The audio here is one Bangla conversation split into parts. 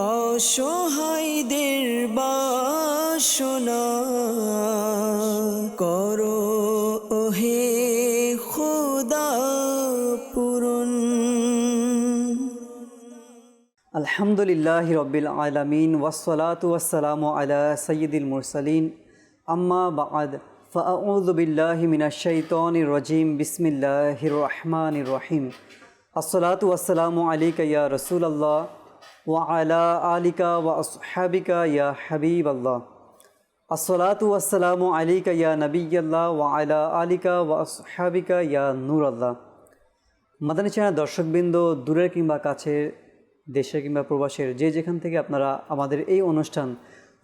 অসহায়দের বাসনা করো ওহে খোদা পূরণ। আলহামদুলিল্লাহি রব্বিল আলামিন ওয়াসসালাতু ওয়াসসালামু আলা সাইয়্যিদিল মুরসালিন আম্মা বা'দ ফাআউযু বিল্লাহি মিনাশ শাইতানির রাজীম বিসমিল্লাহির রহমানির রহিম। আসসালাতু ওয়াসসালামু আলাইকা ইয়া রাসূলুল্লাহ ওয়া আলা আলিকা ওয়া আসহাবিকা ইয়া হাবিবাল্লাহ। আসসালাতু ওয়াসসালামু আলাইকা ইয়া নাবিয়্যাল্লাহ ওয়া আলা আলিকা ওয়া আসহাবিকা ইয়া নূরাল্লাহ। মাদানী চ্যানেল দর্শকবৃন্দ, দূরের কিংবা কাছের, দেশে কিংবা প্রবাসের যে যেখান থেকে আপনারা আমাদের এই অনুষ্ঠান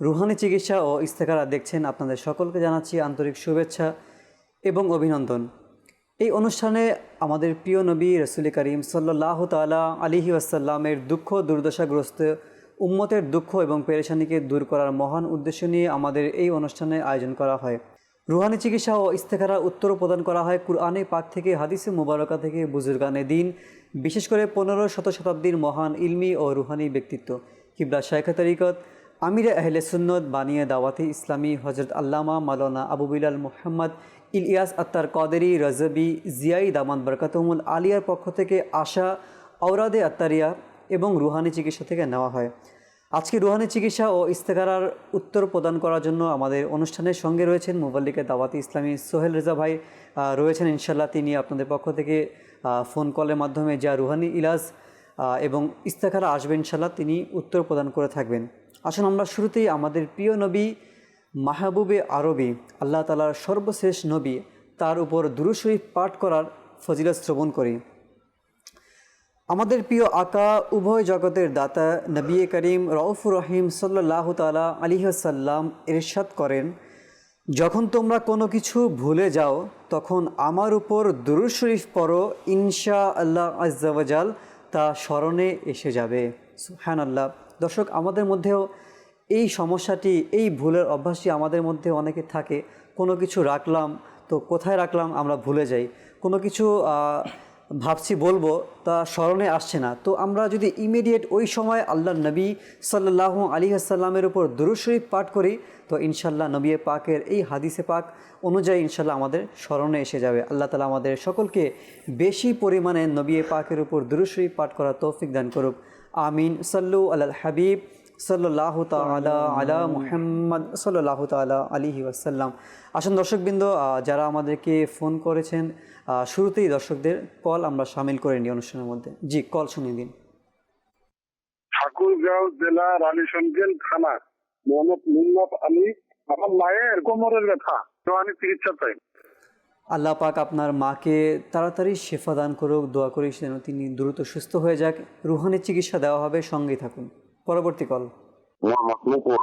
রুহানি চিকিৎসা ও ইস্তেখারা দেখছেন, আপনাদের সকলকে জানাচ্ছি আন্তরিক শুভেচ্ছা এবং অভিনন্দন। এই অনুষ্ঠানে আমাদের প্রিয় নবী রাসূল করিম সাল্লাল্লাহু তাআলা আলাইহি ওয়াসাল্লামের দুঃখ দুর্দশাগ্রস্ত উম্মতের দুঃখ এবং পেরেশানিকে দূর করার মহান উদ্দেশ্য নিয়ে আমাদের এই অনুষ্ঠানে আয়োজন করা হয়। রুহানি চিকিৎসা ও ইস্তেখারার উত্তর প্রদান করা হয় কুরআনে পাক থেকে, হাদিসে মুবারকা থেকে, বুজুর্গানে দিন, বিশেষ করে 15 শতাব্দীর মহান ইলমি ও রুহানি ব্যক্তিত্ব কিবলা শায়খে তরিকত আমিরে আহলে সুন্নত বানিয়ে দাওয়াতে ইসলামী হজরত আল্লামা মাওলানা আবু বিলাল মুহাম্মদ ইলিয়াস আত্তার কাদেরী রজবি জিয়াই দামান বরকাতুহুল আলিয়ার পক্ষ থেকে আসা আওরাদে আত্তারিয়া এবং রুহানি চিকিৎসা থেকে নেওয়া হয়। আজকে রুহানি চিকিৎসা ও ইস্তেখারার উত্তর প্রদান করার জন্য আমাদের অনুষ্ঠানের সঙ্গে রয়েছেন মুবাল্লিগে দাওয়াতে ইসলামী সোহেল রেজা ভাই রয়েছেন। ইনশাল্লাহ তিনি আপনাদের পক্ষ থেকে ফোন কলের মাধ্যমে যা রুহানি ইলাজ এবং ইস্তেখারা আসবেন ইনশাল্লাহ তিনি উত্তর প্রদান করে থাকবেন। আসুন আমরা শুরুতেই আমাদের প্রিয় নবী মাহবুবে আরবি আল্লাহ তাআলার সর্বশেষ নবী তার উপর দুরূদ শরীফ পাঠ করার ফজিলত শ্রবণ করি। আমাদের প্রিয় আকা উভয় জগতের দাতা নবী করিম রউফুর রহিম সাল্লাল্লাহু তাআলা আলাইহি ওয়াসাল্লাম ইরশাদ করেন, যখন তোমরা কোনো কিছু ভুলে যাও তখন আমার উপর দুরূদ শরীফ পড়ো, ইনশাআল্লাহ আজ্জা ওয়া জাল তা স্মরণে এসে যাবে। সুবহানাল্লাহ। দর্শক, আমাদের মধ্যেও এই সমস্যাটি, এই ভুলের অভ্যাসটি আমাদের মধ্যে অনেকে থাকে। কোনো কিছু রাখলাম তো কোথায় রাখলাম আমরা ভুলে যাই, কোনো কিছু ভাবছি বলবো তা স্মরণে আসছে না। তো আমরা যদি ইমিডিয়েট ওই সময় আল্লাহর নবী সাল্লাল্লাহু আলাইহি ওয়াসাল্লামের উপর দুরূদ শরীফ পাঠ করি তো ইনশাল্লাহ নবী পাকের এই হাদিসে পাক অনুযায়ী ইনশাল্লাহ আমাদের স্মরণে এসে যাবে। আল্লাহ তাআলা আমাদের সকলকে বেশি পরিমাণে নবী পাকের উপর দুরূদ শরীফ পাঠ করার তৌফিক দান করুক। আমিন। সাল্লু আলাল হাবিব সাল্লাল্লাহু তাআলা আলা মুহাম্মদ সাল্লাল্লাহু তাআলা আলাইহি ওয়াসাল্লাম। আসুন দর্শকবৃন্দ, যারা আমাদেরকে ফোন করেছেন শুরুতেই দর্শকদের কল আমরা শামিল করে নিই অনুষ্ঠানের মধ্যে। জি, কল শুনিয়ে দিন। ঠাকুরগাঁও জেলা রানীশঙ্কেল থানা, মোহাম্মদ মুন্নাফ আলী। আমার মায়ের কোমরের ব্যথা, রোহানি চিকিৎসা চাই। আল্লাহ পাক আপনার মাকে তাড়াতাড়ি শেফা দান করুক, দোয়া করি যেন তিনি দ্রুত সুস্থ হয়ে যাক। রুহানি চিকিৎসা দেওয়া হবে, সঙ্গেই থাকুন। পরবর্তী কল। মোহাম্মদ মুকুল,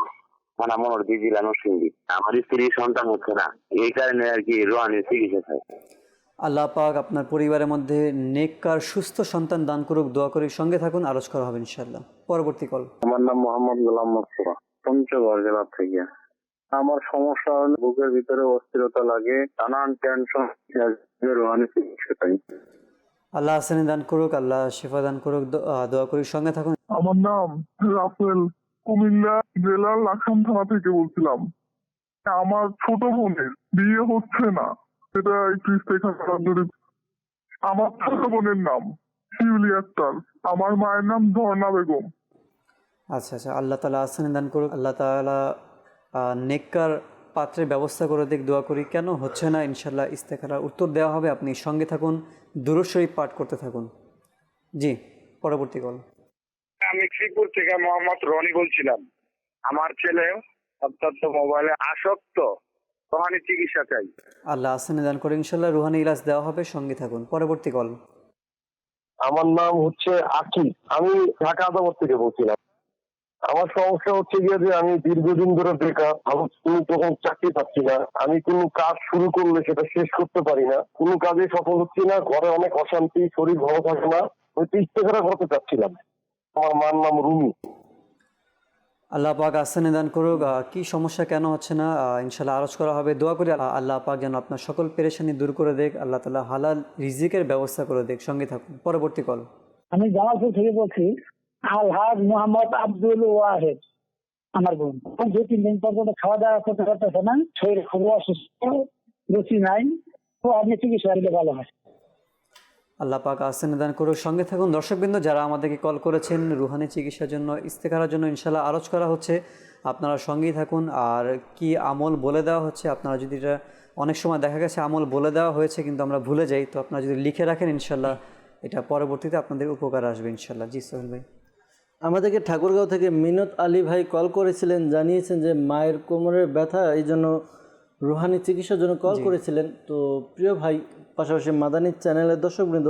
মানে আমার দিদি নরসিংদী। আমার স্ত্রী সন্তান হচ্ছে না, এই কারণে আর কি রোহানি চিকিৎসা চাই। আল্লাহ পাক আপনার পরিবারের মধ্যে নেককার সুস্থ সন্তান দান করুক, দোয়া করি, সঙ্গে থাকুন, আলোচ করা হবে ইনশাআল্লাহ। পরবর্তী কল। আমার নাম মোহাম্মদ গোলাম মস্তফা, পঞ্চগড় জেলা থেকে। আমার সমস্যা হলো বুকের ভিতরে অস্থিরতা লাগে, নানান টেনশন, রোহানি চিকিৎসা চাই। আল্লাহ হাসানি দান করুক, আল্লাহ শিফা দান করুক, দোয়া করি, সঙ্গে থাকুন। আমার নাম রাফেল, কুমিল্লা জেলার লাখাম থানা থেকে বলছিলাম। আমার ছোট বোনের বিয়ে হচ্ছে না, সেটা একটু ইস্তেখারা যদি। আমার ছোট বোনের নাম শিউলি আক্তার, আমার মায়ের নাম ঝর্ণা বেগম। আচ্ছা আচ্ছা, আল্লাহ তাআলা হাসানি দান করুক, আল্লাহ তাআলা নেককার পাত্রের ব্যবস্থা করে দিক, দোয়া করি। কেন হচ্ছে না, ইনশাআল্লাহ ইস্তেখারার উত্তর দেওয়া হবে। আপনি সঙ্গে থাকুন, দুরূদ শরীফ পাঠ করতে থাকুন। জি, পরবর্তী কল। আমি শ্রীপুর থেকে মোহাম্মদ রনি বলছিলাম। আমার ছেলে অত্যন্ত মোবাইলে আসক্ত, রোহানি চিকিৎসা চাই। আল্লাহ হাসানি দান করে, ইনশাআল্লাহ রুহানি ইলাজ দেওয়া হবে, সঙ্গে থাকুন। পরবর্তী কল। আমার নাম হচ্ছে আকিব, আমি ঢাকা আদালত থেকে বলছিলাম। আমার সমস্যা হচ্ছে গিয়ে যে আমি দীর্ঘদিন ধরে বেকার, আমি কোনো তখন চাকরি পাচ্ছি না। আমি কোনো কাজ শুরু করলে সেটা শেষ করতে পারি না, কোনো কাজে সফল হচ্ছি না, ঘরে অনেক অশান্তি, শরীর ভালো থাকে না। ওই ইস্তেখারা করতে চাচ্ছিলাম। আমার মার নাম রুমি। আল্লাহ পাক আসানি দান করুক। কি সমস্যা, কেন হচ্ছে না, ইনশাআল্লাহ আলোচ করা হবে। দোয়া করি আল্লাহ পাক যেন আপনার সকল পেরেশানি দূর করে দেখ, আল্লাহ তাআলা হালাল রিজিকের ব্যবস্থা করে দেখ, সঙ্গে থাকুন। পরবর্তী কল। আমি জামালপুর থেকে বলছি। আলহাজ মোহাম্মদ আব্দুল ওয়াহেদ আমার বোন। 2-3 দিন পর্যন্ত খাওয়া দাওয়া করতে পারতেছে না, শরীর খুবই অসুস্থ, রুচি নাই। তো আপনি চিকিৎসা দিলে ভালো হয়। আল্লাহ পাক আহসান দান করুক। সঙ্গে থাকুন দর্শকবৃন্দ, যারা আমাদেরকে কল করেছেন রুহানি চিকিৎসার জন্য, ইস্তেখারার জন্য ইনশাআল্লাহ আরজ করা হচ্ছে, আপনারা সঙ্গেই থাকুন। আর কি আমল বলে দেওয়া হচ্ছে, আপনারা যদি এটা অনেক সময় দেখা গেছে আমল বলে দেওয়া হয়েছে কিন্তু আমরা ভুলে যাই, তো আপনারা যদি লিখে রাখেন ইনশাআল্লাহ এটা পরবর্তীতে আপনাদের উপকার আসবে ইনশাআল্লাহ। জি সোহেল ভাই। আমাদেরকে ঠাকুরগাঁও থেকে মিনত আলী ভাই কল করেছিলেন, জানিয়েছেন যে মায়ের কোমরের ব্যথা, এই জন্য রুহানি চিকিৎসার জন্য কল করেছিলেন। তো প্রিয় ভাই, পাশাপাশি মাদানী চ্যানেলের দর্শকবৃন্দ,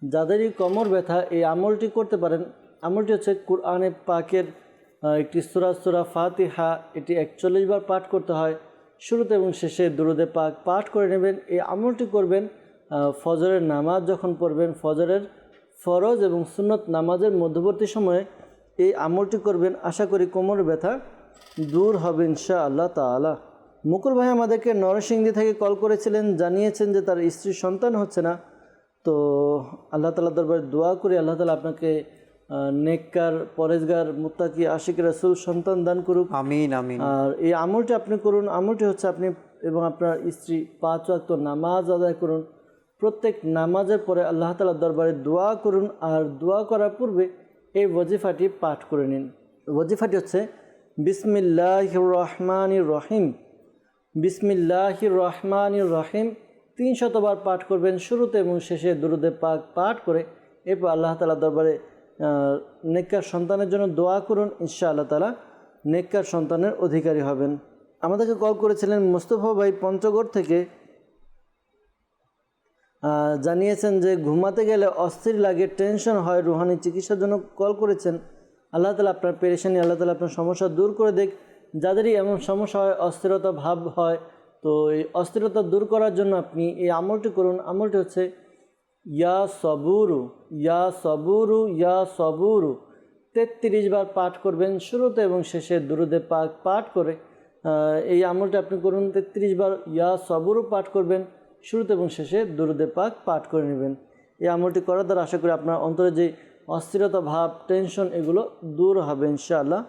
যাদেরই কোমর ব্যথা এই আমলটি করতে পারেন। আমলটি হচ্ছে কুরআনে পাকের একটি সূরা ফাতিহা, এটি 41 বার পাঠ করতে হয়। শুরুতে এবং শেষে দুরুদে পাক পাঠ করে নেবেন। এই আমলটি করবেন ফজরের নামাজ যখন পড়বেন, ফজরের ফরজ এবং সুন্নত নামাজের মধ্যবর্তী সময়ে এই আমলটি করবেন। আশা করি কোমর ব্যথা দূর হবে ইনশাআল্লাহ তাআলা। মুকুল ভাই আমাদেরকে নরসিংদী থেকে কল করেছিলেন, জানিয়েছেন যে তার স্ত্রীর সন্তান হচ্ছে না। তো আল্লাহ তাআলা দরবারে দোয়া করি আল্লাহ তাআলা আপনাকে নেককার, পরেজগার, মুত্তাকি, আশিক রাসূল সন্তান দান করুক। আমিন আমিন। আর এই আমলটি আপনি করুন। আমলটি হচ্ছে আপনি এবং আপনার স্ত্রী 5 ওয়াক্ত নামাজ আদায় করুন। প্রত্যেক নামাজের পরে আল্লাহ তাআলার দরবারে দোয়া করুন। আর দোয়া করার পূর্বে এই ওয়াজিফাটি পাঠ করে নিন। ওয়াজিফাটি হচ্ছে বিসমিল্লাহির রহমানির রহিম, বিসমিল্লাহির রহমানির রহিম 300 বার পাঠ করবেন। শুরুতে এবং শেষে দুরুদে পাক পাঠ করে এরপর আল্লাহ তাআলার দরবারে নেককার সন্তানের জন্য দোয়া করুন। ইনশাআল্লাহ তাআলা নেককার সন্তানের অধিকারী হবেন। আমাদেরকে কল করেছিলেন মোস্তফা ভাই পঞ্চগড় থেকে, জানিয়েছেন যে ঘুমাতে গেলে অস্থির লাগে, টেনশন হয়, রুহানি চিকিৎসার জন্য কল করেছেন। আল্লাহ তাআলা আপনার পেরেশানি, আল্লাহ তাআলা আপনার সমস্যা দূর করে দেখ। যাদেরই এমন সমস্যা হয়, অস্থিরতা ভাব হয়, তো এই অস্থিরতা দূর করার জন্য আপনি এই আমলটি করুন। আমলটি হচ্ছে ইয়া সবুরু, ইয়া সবুরু, ইয়া সবুরু 33 বার পাঠ করবেন। শুরুতে এবং শেষে দুরুদে পাক পাঠ করে এই আমলটি আপনি করুন। 33 বার ইয়া সবুরু পাঠ করবেন, শুরুতে এবং শেষে দুরুদে পাক পাঠ করে নেবেন। এই আমলটি করার দ্বারা আশা করি আপনার অন্তরে যে অস্থিরতা ভাব, টেনশন, এগুলো দূর হবে ইনশাআল্লাহ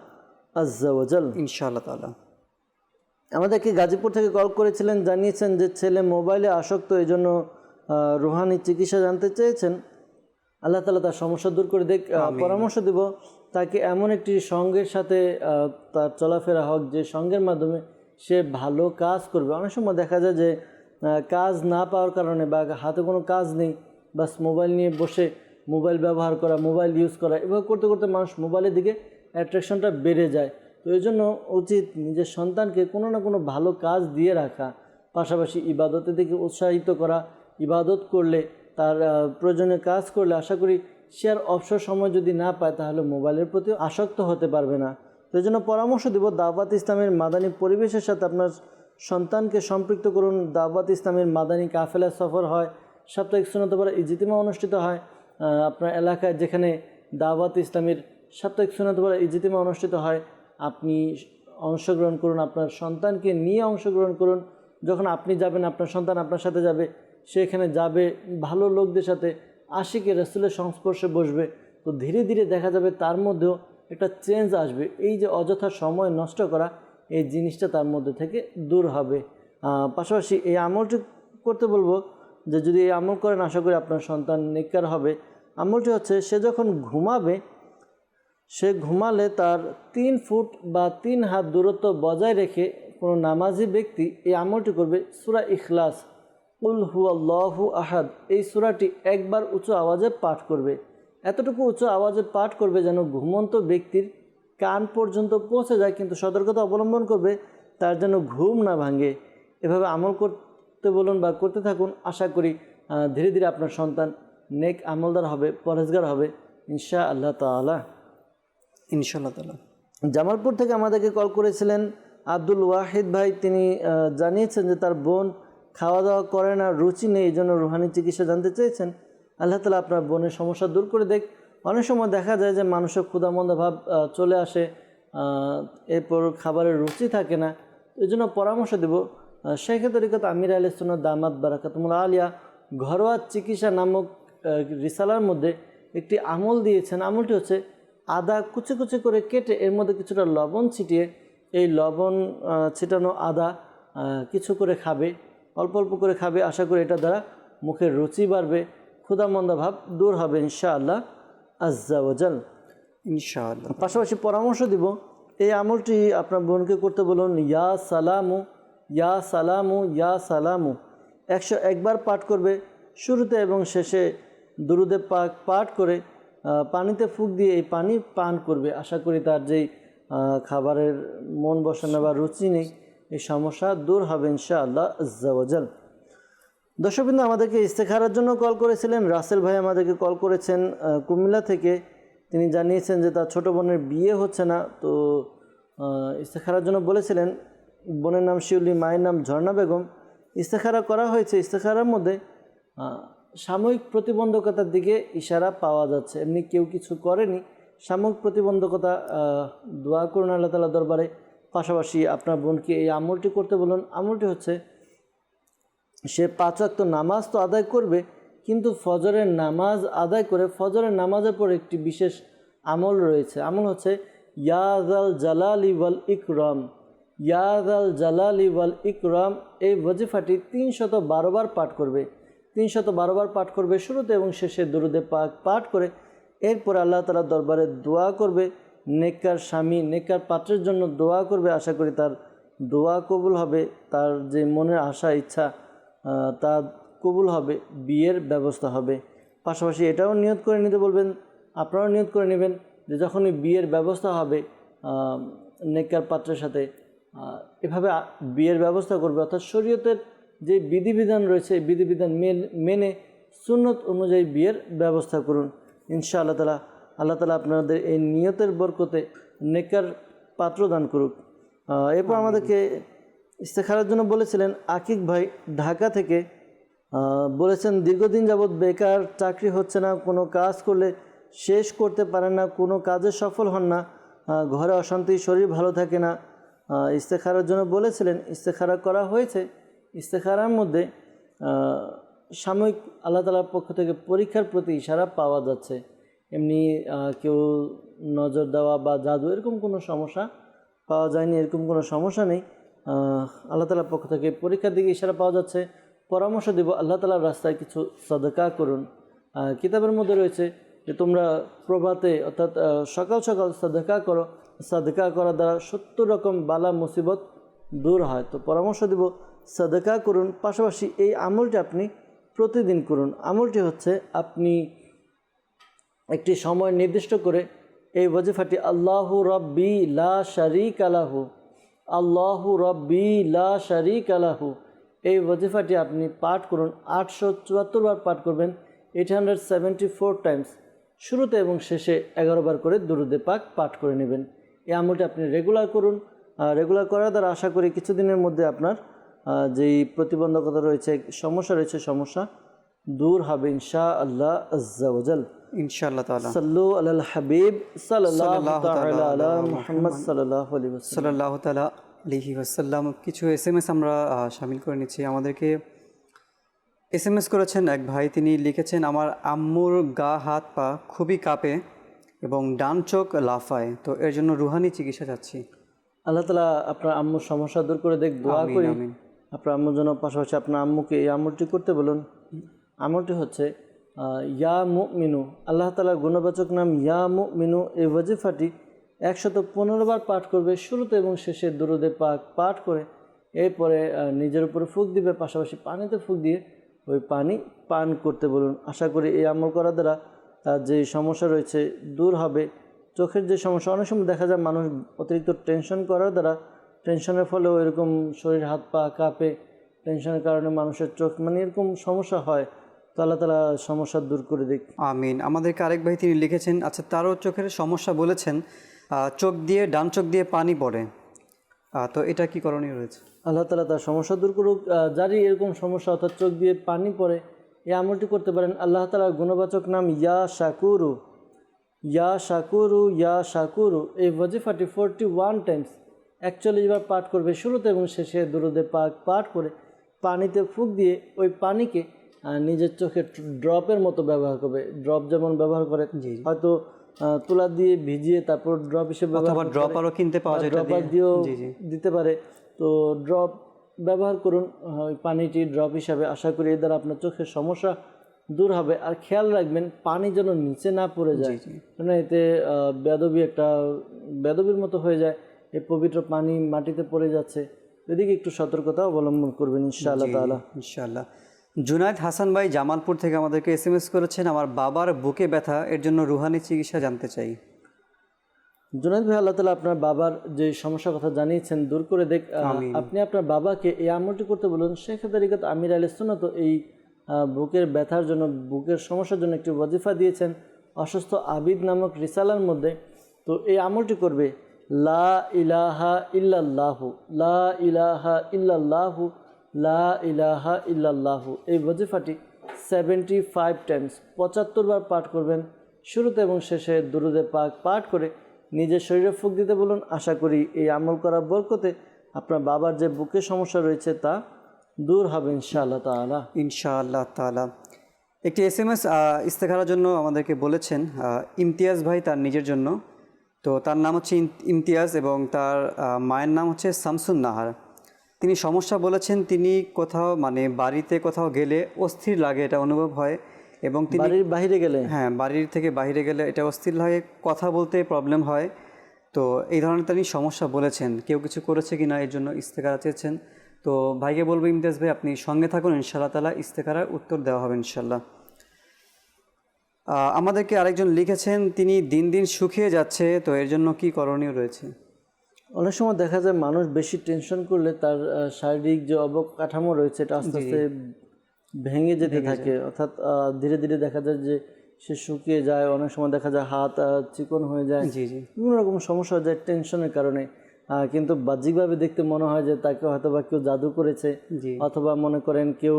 আজ্জা ওয়া জাল। ইনশাআল্লাহ তাআলা। আমাদেরকে গাজীপুর থেকে কল করেছিলেন, জানিয়েছেন যে ছেলে মোবাইলে আসক্ত, এই জন্য রুহানি চিকিৎসা জানতে চেয়েছেন। আল্লাহ তাআলা তার সমস্যা দূর করে দেখ। পরামর্শ দেব তাকে এমন একটি সঙ্গের সাথে তার চলাফেরা হোক যে সঙ্গের মাধ্যমে সে ভালো কাজ করবে। অনেক সময় দেখা যায় যে কাজ না পাওয়ার কারণে বা হাতে কোনো কাজ নেই, বাস মোবাইল নিয়ে বসে মোবাইল ব্যবহার করা, মোবাইল ইউজ করা, এভাবে করতে করতে মানুষ মোবাইলের দিকে অ্যাট্রাকশনটা বেড়ে যায়। তো এই জন্য উচিত নিজের সন্তানকে কোনো না কোনো ভালো কাজ দিয়ে রাখা, পাশাপাশি ইবাদতের দিকে উৎসাহিত করা। ইবাদত করলে, তার প্রয়োজনীয় কাজ করলে আশা করি সে আর অবসর সময় যদি না পায় তাহলে মোবাইলের প্রতি আসক্ত হতে পারবে না। তো এই জন্য পরামর্শ দেব দাওয়াত ইসলামের মাদানী পরিবেশের সাথে আপনার সন্তানকে সম্পৃক্ত করুন। দাওয়াত ইসলামের মাদানী কাফেলা সফর হয়, সাপ্তাহিক সুন্নাত পড়া ইজতিমা অনুষ্ঠিত হয়। আপনার এলাকায় যেখানে দাওয়াত ইসলামের সাপ্তাহিক সুন্নাত পড়া ইজতিমা অনুষ্ঠিত হয়, আপনি অংশগ্রহণ করুন, আপনার সন্তানকে নিয়ে অংশগ্রহণ করুন। যখন আপনি যাবেন, আপনার সন্তান আপনার সাথে যাবে, সেখানে যাবে ভালো লোকদের সাথে, আশিকে রাসূলের সংস্পর্শে বসবে। তো ধীরে ধীরে দেখা যাবে তার মধ্যেও একটা চেঞ্জ আসবে। এই যে অযথা সময় নষ্ট করা, এই জিনিসটা তার মধ্যে থেকে দূর হবে। পাশাপাশি এই আমলটি করতে বলবো যে যদি এই আমল করেন আশা করি আপনার সন্তান নেককার হবে। আমলটি হচ্ছে সে যখন ঘুমাবে, সে ঘুমালে তার 3 ফুট বা 3 হাত দূরত্ব বজায় রেখে কোনো নামাজি ব্যক্তি এই আমলটি করবে। সূরা ইখলাস, কুল হুয়াল্লাহু আহাদ, এই সূরাটি একবার উঁচু আওয়াজে পাঠ করবে। এতটুকু উঁচু আওয়াজে পাঠ করবে যেন ঘুমন্ত ব্যক্তির কান পর্যন্ত পৌঁছে যায়, কিন্তু সতর্কতা অবলম্বন করবে তার যেন ঘুম না ভাঙে। এভাবে আমল করতে বলুন বা করতে থাকুন। আশা করি ধীরে ধীরে আপনার সন্তান নেক আমলদার হবে, পরহেজগার হবে ইনশাআল্লাহ তাআলা। ইনশাআল্লাহ তাআলা। জামালপুর থেকে আমাদেরকে কল করেছিলেন আব্দুল ওয়াহিদ ভাই। তিনি জানিয়েছেন যে তার বোন খাওয়া দাওয়া করে না, রুচি নেই, এই জন্য রুহানি চিকিৎসা জানতে চেয়েছেন। আল্লাহ তাআলা আপনার বোনের সমস্যা দূর করে দেখ। অনেক সময় দেখা যায় যে মানুষের ক্ষুধামন্দা ভাব চলে আসে, এরপর খাবারের রুচি থাকে না। এই জন্য পরামর্শ দেব শেখ তরিকত আমির আহলে সুন্নাত দামাত বারাকাতুহুল আলিয়া ঘরোয়া চিকিৎসা নামক রিসালার মধ্যে একটি আমল দিয়েছেন। আমলটি হচ্ছে আদা কুচি কুচি করে কেটে এর মধ্যে কিছুটা লবণ ছিটিয়ে এই লবণ ছিটানো আদা কিছু করে খাবে, অল্প অল্প করে খাবে। আশা করি এটা দ্বারা মুখের রুচি বাড়বে, ক্ষুধামন্দা ভাব দূর হবে ইনশাআল্লাহ আজ্জা ওয়াজাল। ইনশাআল্লাহ। পাশাপাশি পরামর্শ দিব, এই আমলটি আপনার বোনকে করতে বলুন, ইয়া সালামু ইয়া সালামু ইয়া সালামু 101 বার পাঠ করবে। শুরুতে এবং শেষে দুরুদে পাক পাঠ করে পানিতে ফুঁক দিয়ে এই পানি পান করবে। আশা করি তার যেই খাবারের মন বসানো বা রুচি নেই, এই সমস্যা দূর হবে ইনশাআল্লাহ আজ্জা ওয়াজাল। দর্শকবৃন্দ, আমাদেরকে ইস্তেখারার জন্য কল করেছিলেন রাসেল ভাই, আমাদেরকে কল করেছেন কুমিল্লা থেকে। তিনি জানিয়েছেন যে তার ছোটো বোনের বিয়ে হচ্ছে না, তো ইস্তেখারার জন্য বলেছিলেন। বোনের নাম শিউলি, মায়ের নাম ঝর্ণা বেগম। ইস্তেখারা করা হয়েছে, ইস্তেখারার মধ্যে সাময়িক প্রতিবন্ধকতার দিকে ইশারা পাওয়া যাচ্ছে, এমনি কেউ কিছু করেনি। সাময়িক প্রতিবন্ধকতা, দোয়া করুন আল্লাহ তাআলা দরবারে। পাশাপাশি আপনার বোনকে এই আমলটি করতে বলুন। আমলটি হচ্ছে, সে 5 ওয়াক্ত নামাজ তো আদায় করবে, কিন্তু ফজরের নামাজ আদায় করে ফজরের নামাজের পর একটি বিশেষ আমল রয়েছে। আমল হচ্ছে ইয়া যাল জালালি ওয়াল ইকরাম, ইয়া যাল জালালি ওয়াল ইকরাম। এই ওয়াজিফাটি 312 বার পাঠ করবে, 312 বার পাঠ করবে। শুরুতে এবং শেষে দুরুদে পাক পাঠ করে এরপর আল্লাহ তাআলার দরবারে দোয়া করবে। নেককার স্বামী, নেককার পাত্রের জন্য দোয়া করবে। আশা করি তার দোয়া কবুল হবে, তার যে মনের আশা ইচ্ছা তা কবুল হবে, বিয়ের ব্যবস্থা হবে। পাশাপাশি এটাও নিয়ত করে নিতে বলবেন, আপনারাও নিয়ত করে নেবেন যে যখনই বিয়ের ব্যবস্থা হবে নেককার পাত্রের সাথে এভাবে বিয়ের ব্যবস্থা করবে, অর্থাৎ শরীয়তের যে বিধিবিধান রয়েছে বিধিবিধান মেনে সুন্নত অনুযায়ী বিয়ের ব্যবস্থা করুন ইনশাআল্লাহ তাআলা। আল্লাহ তাআলা আপনাদের এই নিয়তের বরকতে নেককার পাত্র দান করুক। এরপর আমাদেরকে ইস্তেখারার জন্য বলেছিলেন আকিক ভাই ঢাকা থেকে। বলেছেন দীর্ঘদিন যাবৎ বেকার, চাকরি হচ্ছে না, কোনো কাজ করলে শেষ করতে পারেন না, কোনো কাজে সফল হন না, ঘরে অশান্তি, শরীর ভালো থাকে না। ইস্তেখারার জন্য বলেছিলেন, ইস্তেখারা করা হয়েছে। ইস্তেখারার মধ্যে সাময়িক আল্লাহ তাআলার পক্ষ থেকে পরীক্ষার প্রতি ইশারা পাওয়া যাচ্ছে। এমনি কেউ নজর দেওয়া বা জাদু এরকম কোনো সমস্যা পাওয়া যায়নি, এরকম কোনো সমস্যা নেই। আল্লাহ তাআলার পক্ষ থেকে পরীক্ষার দিকে ইশারা পাওয়া যাচ্ছে। পরামর্শ দেব, আল্লাহ তাআলার রাস্তায় কিছু সাদকা করুন। কিতাবের মধ্যে রয়েছে যে তোমরা প্রভাতে অর্থাৎ সকাল সকাল সাদকা করো, সাদকা করার দ্বারা 70 রকম বালা মুসিবত দূর হয়। তো পরামর্শ দেব সাদকা করুন। পাশাপাশি এই আমলটি আপনি প্রতিদিন করুন। আমলটি হচ্ছে, আপনি একটি সময় নির্দিষ্ট করে এই ওয়াজিফাটি আল্লাহু রাব্বি লা শারীকা লাহু, আল্লাহু রাব্বি লা শারীকা লাহু, এই ওয়াজিফাটি আপনি পাঠ করুন। 874 বার পাঠ করবেন, 874 টাইমস। শুরুতে এবং শেষে 11 বার করে দুরুদে পাক পাঠ করে নেবেন। এই আমলটি আপনি রেগুলার করুন। রেগুলার করার দ্বারা আশা করি কিছুদিনের মধ্যে আপনার যেই প্রতিবন্ধকতা রয়েছে, সমস্যা রয়েছে, সমস্যা দূর হবে ইনশাআল্লাহ আজ্জা ওয়াজাল। ইনশাআল্লাহ তাআলা। সাল্লু আলাল হাবিব সাল্লাল্লাহু তাআলা আলা মুহাম্মদ সাল্লাল্লাহু আলাইহি ওয়াসাল্লাম। সাল্লাল্লাহু তাআলা আলাইহি ওয়াসাল্লাম। কিছু SMS আমরা শামিল করে নিচ্ছি। আমাদেরকে SMS করেছেন এক ভাই, তিনি লিখেছেন আমার আম্মুর গা হাত পা খুবই কাঁপে এবং ডান চোখ লাফায়, তো এর জন্য রুহানি চিকিৎসা চাচ্ছি। আল্লাহ তাআলা আপনার আম্মুর সমস্যা দূর করে দেখ, দোয়া করি আপনার আম্মুর জন্য। পাশাপাশি আপনার আম্মুকে এই আমলটি করতে বলুন। আমলটি হচ্ছে ইয়া মুমিনু, আল্লাহ তাআলার গুণবাচক নাম ইয়া মুমিনু। এই ওয়াজিফাটি 115 বার পাঠ করবে। শুরুতে এবং শেষে দুরুদে পাক পাঠ করে এরপরে নিজের উপরে ফুঁক দিবে, পাশাপাশি পানিতে ফুঁক দিয়ে ওই পানি পান করতে বলুন। আশা করি এই আমল করার দ্বারা তার যে সমস্যা রয়েছে দূর হবে। চোখের যে সমস্যা, অনেক সময় দেখা যায় মানুষ অতিরিক্ত টেনশন করার দ্বারা, টেনশনের ফলেও এরকম শরীর হাত পা কাঁপে, টেনশনের কারণে মানুষের চোখ এরকম সমস্যা হয়। তো আল্লাহ তাআলা সমস্যা দূর করে দিক, আমিন। আমাদেরকে আরেক ভাই তিনি লিখেছেন, আচ্ছা তারও চোখের সমস্যা বলেছেন, চোখ দিয়ে ডান চোখ দিয়ে পানি পড়ে, তো এটা কি করণীয় রয়েছে? আল্লাহ তাআলা তার সমস্যা দূর করুক। যারই এরকম সমস্যা অর্থাৎ চোখ দিয়ে পানি পড়ে, এই আমলটি করতে পারেন। আল্লাহ তাআলার গুণবাচক নাম ইয়া শাকুরু, ইয়া শাকুরু, ইয়া শাকুরু। এই ওয়াজিফাটি 41 টাইমস 41 বার পাঠ করবে। শুরুতে এবং শেষে দুরুদে পাক পাঠ করে পানিতে ফুঁক দিয়ে ওই পানিকে নিজের চোখে ড্রপের মতো ব্যবহার করবে। ড্রপ যেমন ব্যবহার করে, হয়তো তুলা দিয়ে ভিজিয়ে তারপর ড্রপ হিসেবে অথবা ড্রপারও কিনতে পাওয়া যায়, ড্রপার দিয়েও দিতে পারে। তো ড্রপ ব্যবহার করুন ওই পানিটি ড্রপ হিসাবে। আশা করি এর দ্বারা আপনার চোখের সমস্যা দূর হবে। আর খেয়াল রাখবেন পানি যেন নিচে না পড়ে যায়, কারণ এতে বেদবির মতো হয়ে যায়, এই পবিত্র পানি মাটিতে পড়ে যাচ্ছে। এদিকে একটু সতর্কতা অবলম্বন করবেন ইনশাআল্লাহ তাআলা। ইনশাআল্লাহ। জুনায়েদ হাসান ভাই জামালপুর থেকে আমাদেরকে SMS করেছেন, আমার বাবার বুকে ব্যথা, এর জন্য রুহানি চিকিৎসা জানতে চাই। জুনায়েদ ভাই, আল্লাহ তাআলা আপনার বাবার যে সমস্যার কথা জানিয়েছেন দূর করে দেখ। আপনি আপনার বাবাকে এই আমলটি করতে বলুন। শেখ তরিকত আমির আহলে সুন্নাত এই বুকের ব্যথার জন্য, বুকের সমস্যার জন্য একটি ওয়াজিফা দিয়েছেন অসুস্থ আবিদ নামক রিসালার মধ্যে। তো এই আমলটি করবে লা ইলাহা ইল্লাল্লাহু, লা ইলাহা ইল্লাল্লাহু, লা ইলাহা ইল্লাল্লাহু। এই ওয়াজিফাটি 75 টাইমস 75 বার পাঠ করবেন। শুরুতে এবং শেষে দুরুদে পাক পাঠ করে নিজের শরীরে ফুঁক দিতে বলুন। আশা করি এই আমল করার বরকতে আপনার বাবার যে বুকের সমস্যা রয়েছে তা দূর হবে ইনশাআল্লাহ তাআলা। ইনশাআল্লাহ তাআলা। একটি SMS ইস্তেখারার জন্য আমাদেরকে বলেছেন ইমতিয়াজ ভাই, তার নিজের জন্য। তো তার নাম হচ্ছে ইমতিয়াজ এবং তার মায়ের নাম হচ্ছে শামসুন নাহার। তিনি সমস্যা বলেছেন, তিনি কোথাও মানে বাড়িতে কোথাও গেলে অস্থির লাগে, এটা অনুভব হয়, এবং তিনি বাড়ির বাইরে গেলে, হ্যাঁ বাড়ির থেকে বাইরে গেলে এটা অস্থির লাগে, কথা বলতে প্রবলেম হয়। তো এই ধরনের তিনি সমস্যা বলেছেন, কেউ কিছু করেছে কি না এর জন্য ইস্তেখারা চেয়েছেন। তো ভাইকে বলবো ইমতিয়াজ ভাই আপনি সঙ্গে থাকুন, ইনশাআল্লাহ তাআলা ইস্তেখারার উত্তর দেওয়া হবে ইনশাআল্লাহ। আমাদেরকে আরেকজন লিখেছেন, তিনি দিন দিন শুকিয়ে যাচ্ছে, তো এর জন্য কি করণীয় রয়েছে? অনেক সময় দেখা যায় মানুষ বেশি টেনশন করলে তার শারীরিক যে অবকাঠামো রয়েছে এটা আস্তে আস্তে ভেঙে যেতে থাকে, অর্থাৎ ধীরে ধীরে দেখা যায় যে সে শুকিয়ে যায়। অনেক সময় দেখা যায় হাত চিকন হয়ে যায়, বিভিন্ন রকম সমস্যা হয়ে যায় টেনশনের কারণে। কিন্তু বাহ্যিকভাবে দেখতে মনে হয় যে তাকে হয়তো বা কেউ জাদু করেছে, অথবা মনে করেন কেউ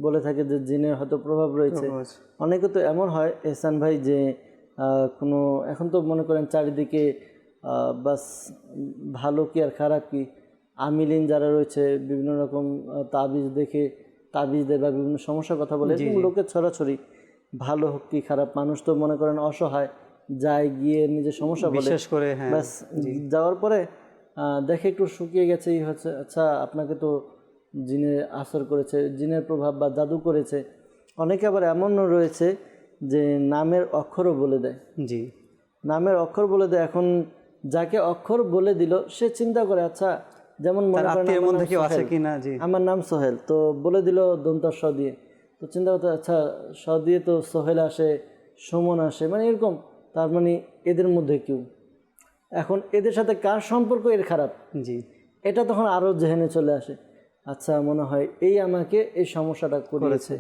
বলে থাকে যে জিনের হয়তো প্রভাব রয়েছে। অনেকে তো এমন হয় এহসান ভাই যে কোনো এখন তো মনে করেন চারিদিকে বাস ভালো কি আর খারাপ কি, আমিলিন যারা রয়েছে বিভিন্ন রকম তাবিজ দেখে তাবিজ দেয় বা বিভিন্ন সমস্যার কথা বলে, লোকের ছড়াছড়ি। ভালো হোক কি খারাপ, মানুষ তো মনে করেন অসহায়, যায় গিয়ে নিজের সমস্যা বলে, বিশেষ করে ব্যাস যাওয়ার পরে দেখে একটু শুকিয়ে গেছেই হচ্ছে, আচ্ছা আপনাকে তো জিনের আসর করেছে, জিনের প্রভাব বা জাদু করেছে। অনেকে আবার এমনও রয়েছে যে নামের অক্ষরও বলে দেয়। নামের অক্ষর বলে দেয়। এখন যাকে অক্ষর বলে দিল সে চিন্তা করে, আচ্ছা যেমন মনে করেন আমার নাম সোহেল, তো বলে দিল দন্ত স দিয়ে, তো চিন্তা করতে আচ্ছা স দিয়ে তো সোহেল আসে, সুমন আসে, মানে এরকম, তার মানে এদের মধ্যে কেউ, এখন এদের সাথে কার সম্পর্ক এর খারাপ, এটা তখন আরও জেহেনে চলে আসে। আচ্ছা মনে হয় এই আমাকে এই সমস্যাটা করেছে।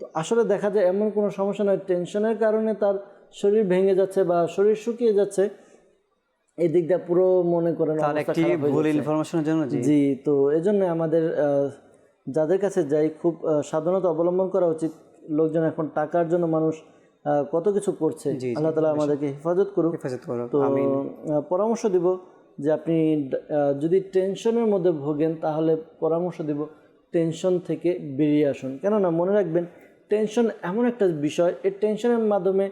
তো আসলে দেখা যায় এমন কোনো সমস্যা নয়, টেনশনের কারণে তার শরীর ভেঙে যাচ্ছে বা শরীর শুকিয়ে যাচ্ছে, এই দিকটা পুরো মনে করেন ভুল ইনফরমেশনের জন্য। জি, তো এজন্য আমাদের যাদের কাছে যাই খুব সাবধানতা অবলম্বন করা উচিত। লোকজন এখন টাকার জন্য মানুষ কত কিছু করছে, আল্লাহ তাআলা আমাদেরকে হেফাজত করুক। তো পরামর্শ দিব যে আপনি যদি টেনশনের মধ্যে ভোগেন তাহলে পরামর্শ দিব টেনশন থেকে বেরিয়ে আসুন। কেননা মনে রাখবেন টেনশন এমন একটা বিষয়, এই টেনশনের মাধ্যমে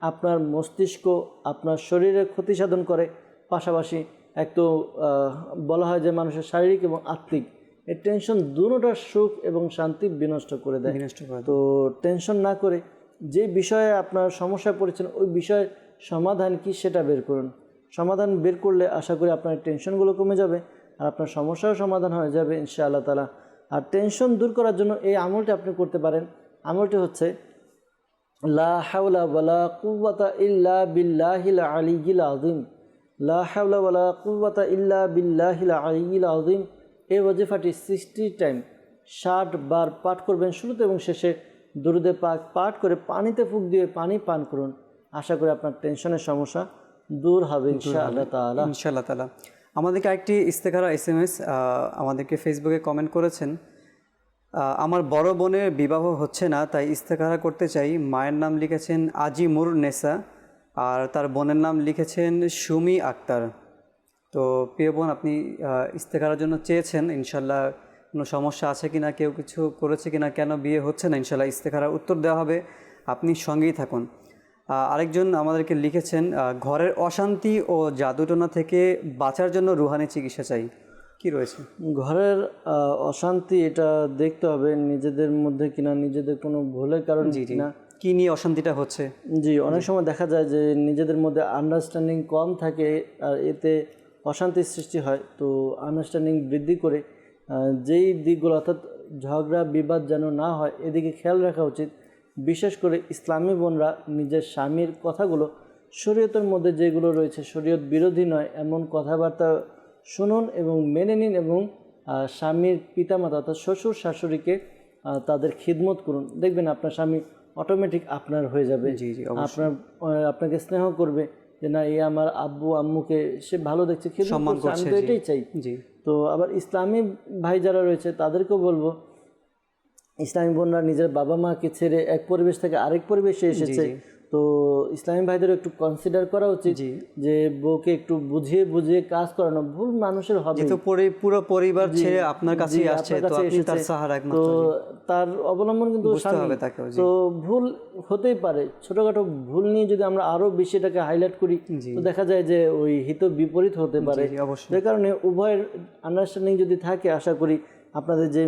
আপনার মস্তিষ্ক আপনার শরীরে ক্ষতি সাধন করে, পাশাপাশি এক তো বলা হয় যে মানুষের শারীরিক এবং আত্মিক এই টেনশন দুটোটার সুখ এবং শান্তি বিনষ্ট করে দেয়। তো টেনশন না করে যে বিষয়ে আপনার সমস্যায় পড়েছেন ওই বিষয়ের সমাধান কি সেটা বের করুন। সমাধান বের করলে আশা করি আপনার টেনশনগুলো কমে যাবে আর আপনার সমস্যারও সমাধান হয়ে যাবে ইনশাআল্লাহ তাআলা। আর টেনশন দূর করার জন্য এই আমলটি আপনি করতে পারেন। আমলটি হচ্ছে লা হাওলা ওয়ালা কুওয়াতা ইল্লা বিল্লাহিল আলিয়্যিল আযীম, লা হাওলা ওয়ালা কুওয়াতা ইল্লা বিল্লাহিল আলিয়্যিল আযীম। এই ওয়াজিফাটি 60 টাইম 60 বার পাঠ করবেন। শুরুতে এবং শেষে দুরুদে পাক পাঠ করে পানিতে ফুঁক দিয়ে পানি পান করুন। আশা করি আপনার টেনশনের সমস্যা দূর হবে ইনশাআল্লাহ তাআলা। ইনশাআল্লাহ তাআলা। আমাদেরকে একটি ইস্তেখারা SMS আমাদেরকে ফেসবুকে কমেন্ট করেছেন, আমার বড় বোনের বিবাহ হচ্ছে না, তাই ইস্তেখারা করতে চাই। মায়ের নাম লিখেছেন আজিমুর নেসা আর তার বোনের নাম লিখেছেন সুমি আক্তার। তো প্রিয় বোন, আপনি ইস্তেখারার জন্য চেয়েছেন, ইনশাআল্লাহ কোনো সমস্যা আছে কিনা, কেউ কিছু করেছে কিনা, কেন বিয়ে হচ্ছে না, ইনশাআল্লাহ ইস্তেখারার উত্তর দেওয়া হবে, আপনি সঙ্গেই থাকুন। আরেকজন আমাদেরকে লিখেছেন ঘরের অশান্তি ও জাদুটোনা থেকে বাঁচার জন্য রুহানি চিকিৎসা চাই, কি রয়েছে? ঘরের অশান্তি এটা দেখতে হবে নিজেদের মধ্যে কিনা, নিজেদের কোনো ভুলের কারণে কিনা। কি নিয়ে অশান্তিটা হচ্ছে? জি, অনেক সময় দেখা যায় যে নিজেদের মধ্যে আন্ডারস্ট্যান্ডিং কম থাকে আর এতে অশান্তির সৃষ্টি হয়। তো আন্ডারস্ট্যান্ডিং বৃদ্ধি করে যেই দিকগুলো অর্থাৎ ঝগড়া বিবাদ যেন না হয় এদিকে খেয়াল রাখা উচিত। বিশেষ করে ইসলামী বোনরা নিজের স্বামীর কথাগুলো শরীয়তের মধ্যে যেগুলো রয়েছে শরীয়ত বিরোধী নয় এমন কথাবার্তা শুনুন এবং মেনে নিন, এবং স্বামীর পিতামাতা অর্থাৎ শ্বশুর শাশুড়িকে তাদের খিদমত করুন। দেখবেন আপনার স্বামী অটোমেটিক আপনার হয়ে যাবে। আপনাকে স্নেহ করবে যে না, এই আমার আব্বু আম্মুকে সে ভালো দেখছে, খিদমত করছে, আমি তো এটাই চাই। তো আবার ইসলামী ভাই যারা রয়েছে তাদেরকেও বলবো, ইসলামী বোনরা নিজের বাবা মাকে ছেড়ে এক পরিবেশ থেকে আরেক পরিবেশে এসেছে। তো ইসলামী ভাইদেরও একটু কনসিডার করা উচিত যে বউকে একটু বুঝিয়ে বুঝিয়ে কাজ করানো। ভুল মানুষের হবে, তো পুরো পরিবার ছেড়ে আপনার কাছে আসছে, তো আপনি তার সাহারা একমাত্র, তো তার অবলম্বন কিন্তু স্বামী। তো ভুল হতেই পারে, ছোটখাটো ভুল নিয়ে যদি আমরা আরো বেশি এটাকে হাইলাইট করি তো দেখা যায় যে ওই হিত বিপরীত হতে পারে। যে কারণে উভয়ের আন্ডারস্ট্যান্ডিং যদি থাকে আশা করি আপনাদের যে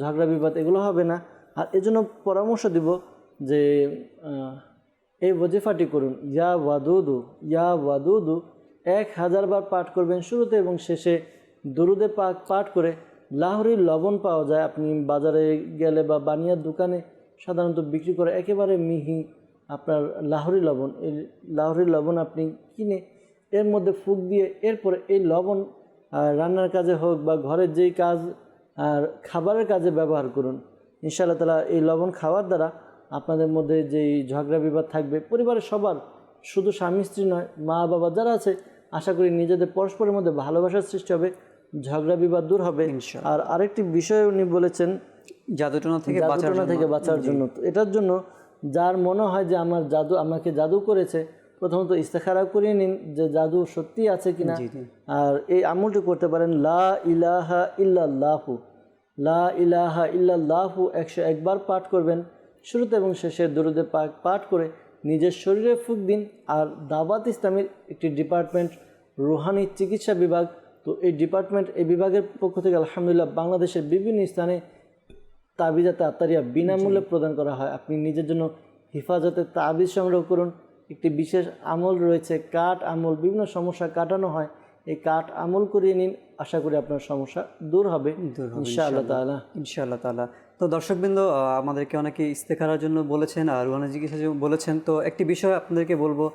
ঝগড়া বিবাদ এগুলো হবে না। আর এজন্য পরামর্শ দিব যে এই ওয়াজিফাটি করুন, ইয়া ওয়াদুদু ইয়া ওয়াদুদু 1000 বার পাঠ করবেন শুরুতে এবং শেষে দরুদে পাক পাঠ করে। লাহোরি লবণ পাওয়া যায়, আপনি বাজারে গেলে বা বানিয়ার দোকানে সাধারণত বিক্রি করে একেবারে মিহি আপনার লাহোরি লবণ। এই লাহোরি লবণ আপনি কিনে এর মধ্যে ফুঁক দিয়ে এরপরে এই লবণ রান্নার কাজে হোক বা ঘরের যেই কাজ আর খাবারের কাজে ব্যবহার করুন। ইনশাআল্লাহ তাআলা এই লবণ খাওয়ার দ্বারা আপনাদের মধ্যে যেই ঝগড়া বিবাদ থাকবে পরিবারের সবার, শুধু স্বামী স্ত্রী নয়, মা বাবা যারা আছে, আশা করি নিজেদের পরস্পরের মধ্যে ভালোবাসার সৃষ্টি হবে, ঝগড়া বিবাদ দূর হবে। আর আরেকটি বিষয় উনি বলেছেন জাদুটোনা থেকে বাঁচার জন্য। এটার জন্য যার মনে হয় যে আমাকে জাদু করেছে, প্রথমত ইস্তেখারা করিয়ে নিন যে জাদু সত্যি আছে কিনা। আর এই আমলটি করতে পারেন, লা ইলাহা ইল্লাল্লাহু, লা ইলাহা ইল্লাল্লাহু 101 বার পাঠ করবেন শুরুতে এবং শেষে দরুদে পাক পাঠ করে নিজের শরীরে ফুঁক দিন। আর দাওয়াত ইসলামের একটি ডিপার্টমেন্ট রুহানি চিকিৎসা বিভাগ, তো এই বিভাগের পক্ষ থেকে আলহামদুলিল্লাহ বাংলাদেশের বিভিন্ন স্থানে তাবিজাতে আত্তারিয়া বিনামূল্যে প্রদান করা হয়। আপনি নিজের জন্য হেফাজতে তাবিজ সংগ্রহ করুন। একটি বিশেষ আমল রয়েছে কাঠ আমল, বিভিন্ন সমস্যা কাটানো হয়, এই কাঠ আমল করিয়ে নিন, আশা করি আপনার সমস্যা দূর হবে ইনশাআল্লাহ তাআলা। তো দর্শকবৃন্দ, আমাদেরকে অনেকে ইস্তেখারার জন্য বলেছেন আর রুহানি চিকিৎসার জন্য বলেছেন। তো একটি বিষয় আপনাদেরকে বলবো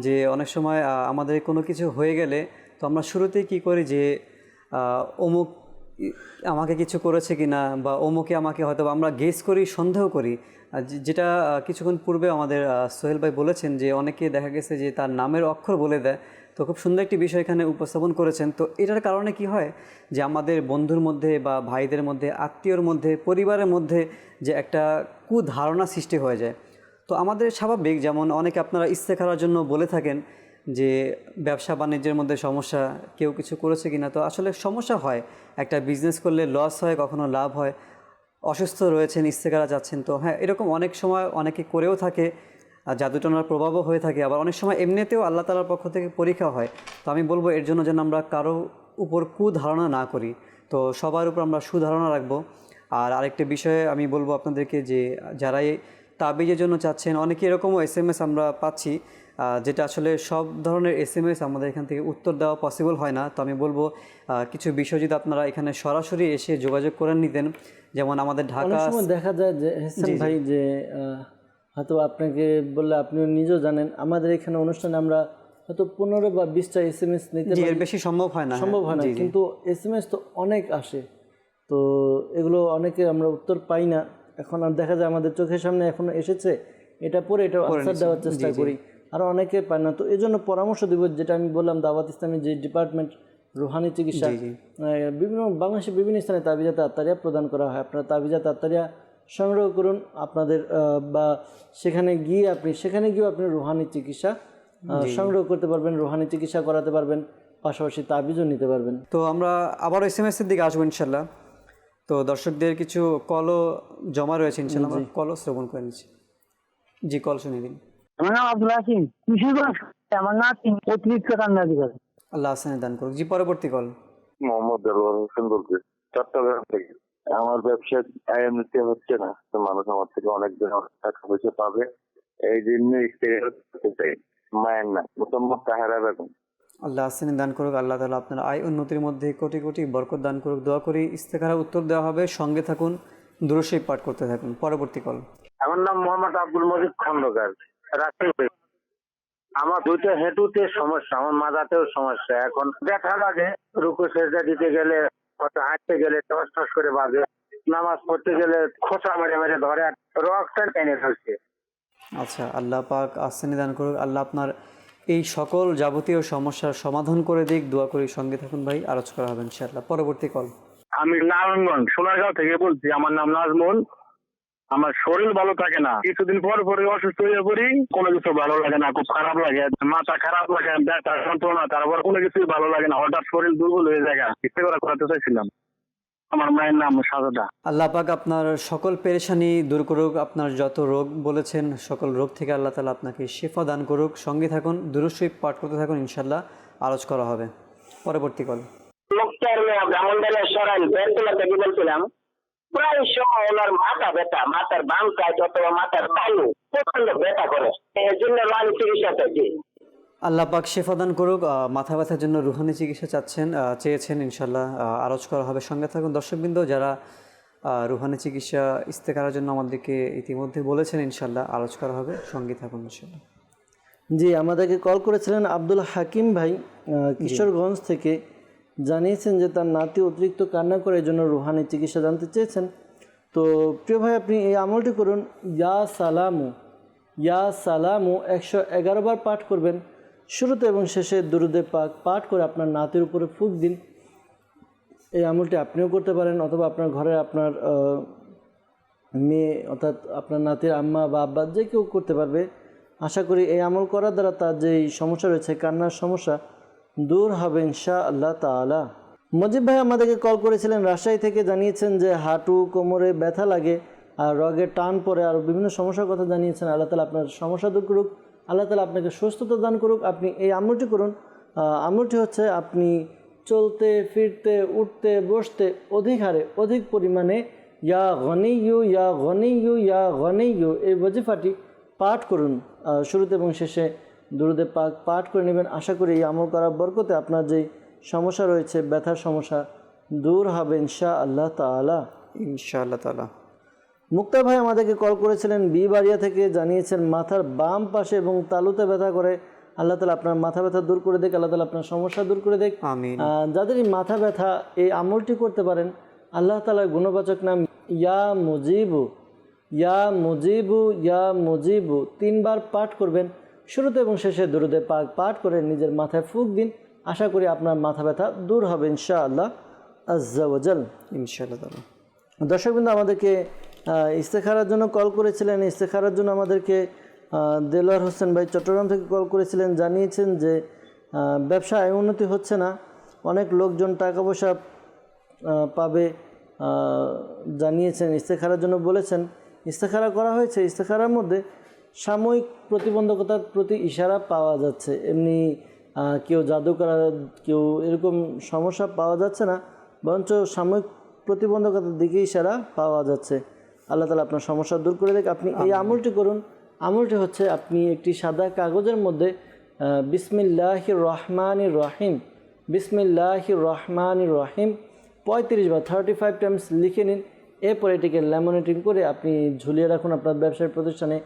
যে অনেক সময় আমাদের কোনো কিছু হয়ে গেলে তো আমরা শুরুতেই কি করি যে অমুক আমাকে কিছু করেছে কিনা বা অমুকে আমাকে হয়তো আমরা গেস করি, সন্দেহ করি। যেটা কিছুক্ষণ পূর্বে আমাদের সোহেল ভাই বলেছেন যে অনেকে দেখা গেছে যে তার নামের অক্ষর বলে দেয়। তো খুব সুন্দর একটি বিষয় এখানে উপস্থাপন করেছেন। তো এটার কারণে কি হয় যে আমাদের বন্ধুর মধ্যে বা ভাইদের মধ্যে, আত্মীয়র মধ্যে, পরিবারের মধ্যে যে একটা কুধারণা সৃষ্টি হয়ে যায়। তো আমাদের স্বাভাবিক, যেমন অনেকে আপনারা ইস্তেখারার জন্য বলে থাকেন যে ব্যবসা বাণিজ্যের মধ্যে সমস্যা, কেউ কিছু করেছে কিনা। তো আসলে সমস্যা হয়, একটা বিজনেস করলে লস হয়, কখনো লাভ হয়, অসুস্থ রয়েছেন ইস্তেখারা যাচ্ছেন। তো হ্যাঁ, এরকম অনেক সময় অনেকে করেও থাকে, জাদুটোনার প্রভাবও হয়ে থাকে, আবার অনেক সময় এমনিতেও আল্লাহ তাআলার পক্ষ থেকে পরীক্ষা হয়। তো আমি বলবো এর জন্য যেন আমরা কারো উপর কুধারণা না করি, তো সবার উপর আমরা সুধারণা রাখবো। আর আরেকটা বিষয়ে আমি বলবো আপনাদেরকে যে যারা এই তাবিজের জন্য চাচ্ছেন, অনেকে এরকমও SMS আমরা পাচ্ছি যেটা আসলে সব ধরনের SMS আমাদের এখান থেকে উত্তর দেওয়া পসিবল হয় না। তো আমি বলবো কিছু বিষয় যদি আপনারা এখানে সরাসরি এসে যোগাযোগ করে নিতেন, যেমন আমাদের ঢাকা দেখা যায় যে হাসান ভাই যে হয়তো আপনাকে বললে আপনিও নিজেও জানেন, আমাদের এখানে অনুষ্ঠানে আমরা হয়তো 15 বা 20টা SMS নিতে পারি, এর বেশি সম্ভব হয় না, কিন্তু SMS তো অনেক আসে, তো এগুলো অনেকে আমরা উত্তর পাই না। এখন আর দেখা যায় আমাদের চোখের সামনে এখনো এসেছে, এটা পরে এটা আনসার দেওয়ার চেষ্টা করি, আর অনেকে পায় না। তো এই জন্য পরামর্শ দিব, যেটা আমি বললাম দাওয়াত ইসলামের যে ডিপার্টমেন্ট রুহানি চিকিৎসা, বাংলাদেশের বিভিন্ন স্থানে তাবিজাতে আত্তারিয়া প্রদান করা হয়। আপনারা তাবিজাতে আত্তারিয়া সংগ্রহ করুন আপনাদের, বা সেখানে গিয়েও আপনি রুহানি চিকিৎসা সংগ্রহ করতে পারবেন, রুহানি চিকিৎসা করাতে পারবেন, পাশাপাশি তাবিজও নিতে পারবেন। তো আমরা আবার SMS এর দিকে আসবো ইনশাল্লাহ। তো দর্শকদের কিছু কলও জমা রয়েছে, ইনশাল্লাহ আমরা কলও শ্রবণ করে নিচ্ছি। জি, কল শুনে দিন। আমার নাম আব্দুল হাকিম। কিশোরগঞ্জ। আমার নাতি অতিরিক্ত কান্নাকাটি করে। আল্লাহ আসানি দান করুক। জি, পরবর্তী কল। মোহাম্মদ দেলোয়ার হোসেন বলছি, চট্টগ্রাম থেকে। আমার ব্যবসা এমনিতে হচ্ছে না, তো মানুষ আমার থেকে অনেক দিন টাকা পয়সা পাবে, এই জন্য করতে চাই। মায়ের নাম মোহাম্মদ তাহেরা বেগম। আল্লাহ আসানি দান করুক। আল্লাহ তাআলা আপনার আয় উন্নতির মধ্যে কোটি কোটি বরকত দান করুক। দোয়া করি ইস্তেখারা উত্তর দেওয়া হবে। সঙ্গে থাকুন, দুরূদ শরীফ পাঠ করতে থাকুন। পরবর্তী কল। আমার নাম মোহাম্মদ আব্দুল মজিদ খন্দকার, রাজশাহী। আমার দুইটা হেঁটুতে সমস্যা, আমার মাথাতেও সমস্যা। এখন ব্যথা লাগে, রুকু সেজদা দিতে গেলে, হাঁটতে গেলে টস টস করে বাজে, নামাজ পড়তে গেলে খোঁচা মেরে মেরে ধরে, আর রক্তটা টেনে ধরছে। আচ্ছা, আল্লাহ পাক আসানি দান করুক। আল্লাহ আপনার এই সকল যাবতীয় সমস্যার সমাধান করে দিক। দোয়া করি, সঙ্গে থাকুন ভাই, আলোচ করা হবে ইনশাআল্লাহ। পরবর্তী কল। আমি নারায়ণগঞ্জ সোনারগাঁও থেকে বলছি। আমার নাম নাজমুল। আমার শরীর ভালো থাকে না, কিছুদিন পর পরে অসুস্থ হয়ে পড়ি, কোনো কিছু ভালো লাগে না, খুব খারাপ লাগে, মাথা খারাপ লাগে, ব্যথা যন্ত্রণা, তারপর কোনো কিছুই ভালো লাগে না, হঠাৎ শরীর দুর্বল হয়ে যায়। ইচ্ছে করে করাতে চাইছিলাম। আমার মায়ের নাম সাজদা। আল্লাহ পাক আপনার সকল পেরেশানি দূর করুক। আপনার যত রোগ বলেছেন সকল রোগ থেকে আল্লাহ তাআলা আপনাকে শিফা দান করুক। সঙ্গে থাকুন, দুরূদ শরীফ পাঠ করতে থাকুন, ইনশাআল্লাহ আলোচ করা হবে। পরবর্তী কল। মুক্তার মেয়ে ব্রাহ্মণবাড়িয়া সরাইল বেরতলা থেকে বলছিলাম, প্রায় সময় ওনার মাথা ব্যথা, মাথার বাম সাইড অথবা মাথার তালু প্রচন্ড ব্যথা করে, এর জন্য আমি চিকিৎসা চাইছি। আল্লাহ পাক শিফা দান করুক। মাথা ব্যথার জন্য রুহানি চিকিৎসা চেয়েছেন, ইনশাআল্লাহ আলোচ করা হবে। সঙ্গে থাকুন। দর্শকবৃন্দ, যারা রুহানি চিকিৎসা ইস্তেখারার জন্য আমাদেরকে ইতিমধ্যে বলেছেন, ইনশাআল্লাহ আলোচ করা হবে। সঙ্গে থাকুন ইনশাআল্লাহ। জি, আমাদেরকে কল করেছিলেন আব্দুল হাকিম ভাই কিশোরগঞ্জ থেকে। জানিয়েছেন যে তার নাতি অতিরিক্ত কান্না করে, এই জন্য রুহানি চিকিৎসা জানতে চেয়েছেন। তো প্রিয় ভাই, আপনি এই আমলটি করুন। ইয়া সালামু, ইয়া সালামু 111 বার পাঠ করবেন। শুরুতে এবং শেষে দুরুদে পাক পাঠ করে আপনার নাতির উপরে ফুঁক দিন। এই আমলটি আপনিও করতে পারেন, অথবা আপনার ঘরে আপনার মেয়ে অর্থাৎ আপনার নাতির আম্মা বা আব্বা যে কেউ করতে পারবে। আশা করি এই আমল করার দ্বারা তার যেই সমস্যা রয়েছে, কান্নার সমস্যা, দূর হবে ইনশাআল্লাহ তাআলা। মজিব ভাই আমাদেরকে কল করেছিলেন রাজশাহী থেকে। জানিয়েছেন যে হাঁটু কোমরে ব্যথা লাগে আর রগের টান পড়ে, আর বিভিন্ন সমস্যার কথা জানিয়েছেন। আল্লাহ তাআলা আপনার সমস্যা দূর করুক, আল্লাহ তাআলা আপনাকে সুস্থতা দান করুক। আপনি এই আমলটি করুন। আমলটি হচ্ছে আপনি চলতে ফিরতে উঠতে বসতে অধিক হারে অধিক পরিমাণে ইয়া গনিয়ু ইয়া গনিয়ু ইয়া গনিয়ু এই ওয়াজিফাটি পাঠ করুন। শুরুতে এবং শেষে দুরুদে পাক পাঠ করে নেবেন। আশা করি এই আমল করার বরকতে আপনার যেই সমস্যা রয়েছে, ব্যথার সমস্যা, দূর হবে ইনশাআল্লাহ তাআলা। ইনশাআল্লাহ তাআলা। মুক্তা ভাই আমাদেরকে কল করেছিলেন বিবাড়িয়া থেকে। জানিয়েছেন মাথার বাম পাশে এবং তালুতে ব্যথা করে। আল্লাহ তাআলা আপনার মাথা ব্যথা দূর করে দেখ, আল্লাহ তাআলা আপনার সমস্যা দূর করে দেখ। আমিন। যাদের এই মাথা ব্যথা, এই আমলটি করতে পারেন। আল্লাহ তাআলার গুণবাচক নাম ইয়া মুজিবু, ইয়া মুজিবু, ইয়া মুজিবু 3 বার পাঠ করবেন। শুরুতে এবং শেষে দুরুদে পাক পাঠ করে নিজের মাথায় ফুঁক দিন। আশা করি আপনার মাথা ব্যথা দূর হবে ইনশাআল্লাহ আজ্জা ওয়া জাল। ইনশাআল্লাহ তাআলা। দর্শকবৃন্দ, আমাদেরকে ইস্তেখারার জন্য কল করেছিলেন। ইস্তেখারার জন্য আমাদেরকে দেলোয়ার হোসেন ভাই চট্টগ্রাম থেকে কল করেছিলেন। জানিয়েছেন যে ব্যবসায় উন্নতি হচ্ছে না, অনেক লোকজন টাকা পয়সা পাবে। জানিয়েছেন ইস্তেখারার জন্য বলেছেন। ইস্তেখারা করা হয়েছে। ইস্তেখারার মধ্যে সাময়িক প্রতিবন্ধকতার প্রতি ইশারা পাওয়া যাচ্ছে। এমনি কেউ জাদু করা, কেউ এরকম সমস্যা পাওয়া যাচ্ছে না, বরঞ্চ সাময়িক প্রতিবন্ধকতার দিকে ইশারা পাওয়া যাচ্ছে। আল্লাহ তাআলা আপনার সমস্যা দূর করে দেখ। আপনি এই আমলটি করুন। আমলটি হচ্ছে আপনি একটি সাদা কাগজের মধ্যে বিসমিল্লাহির রহমানির রহিম, বিসমিল্লাহির রহমানির রহিম 35 বা 35 টাইমস লিখে নিন। এরপর এটিকে ল্যামিনেটিং করে আপনি ঝুলিয়ে রাখুন আপনার ব্যবসায়িক প্রতিষ্ঠানে,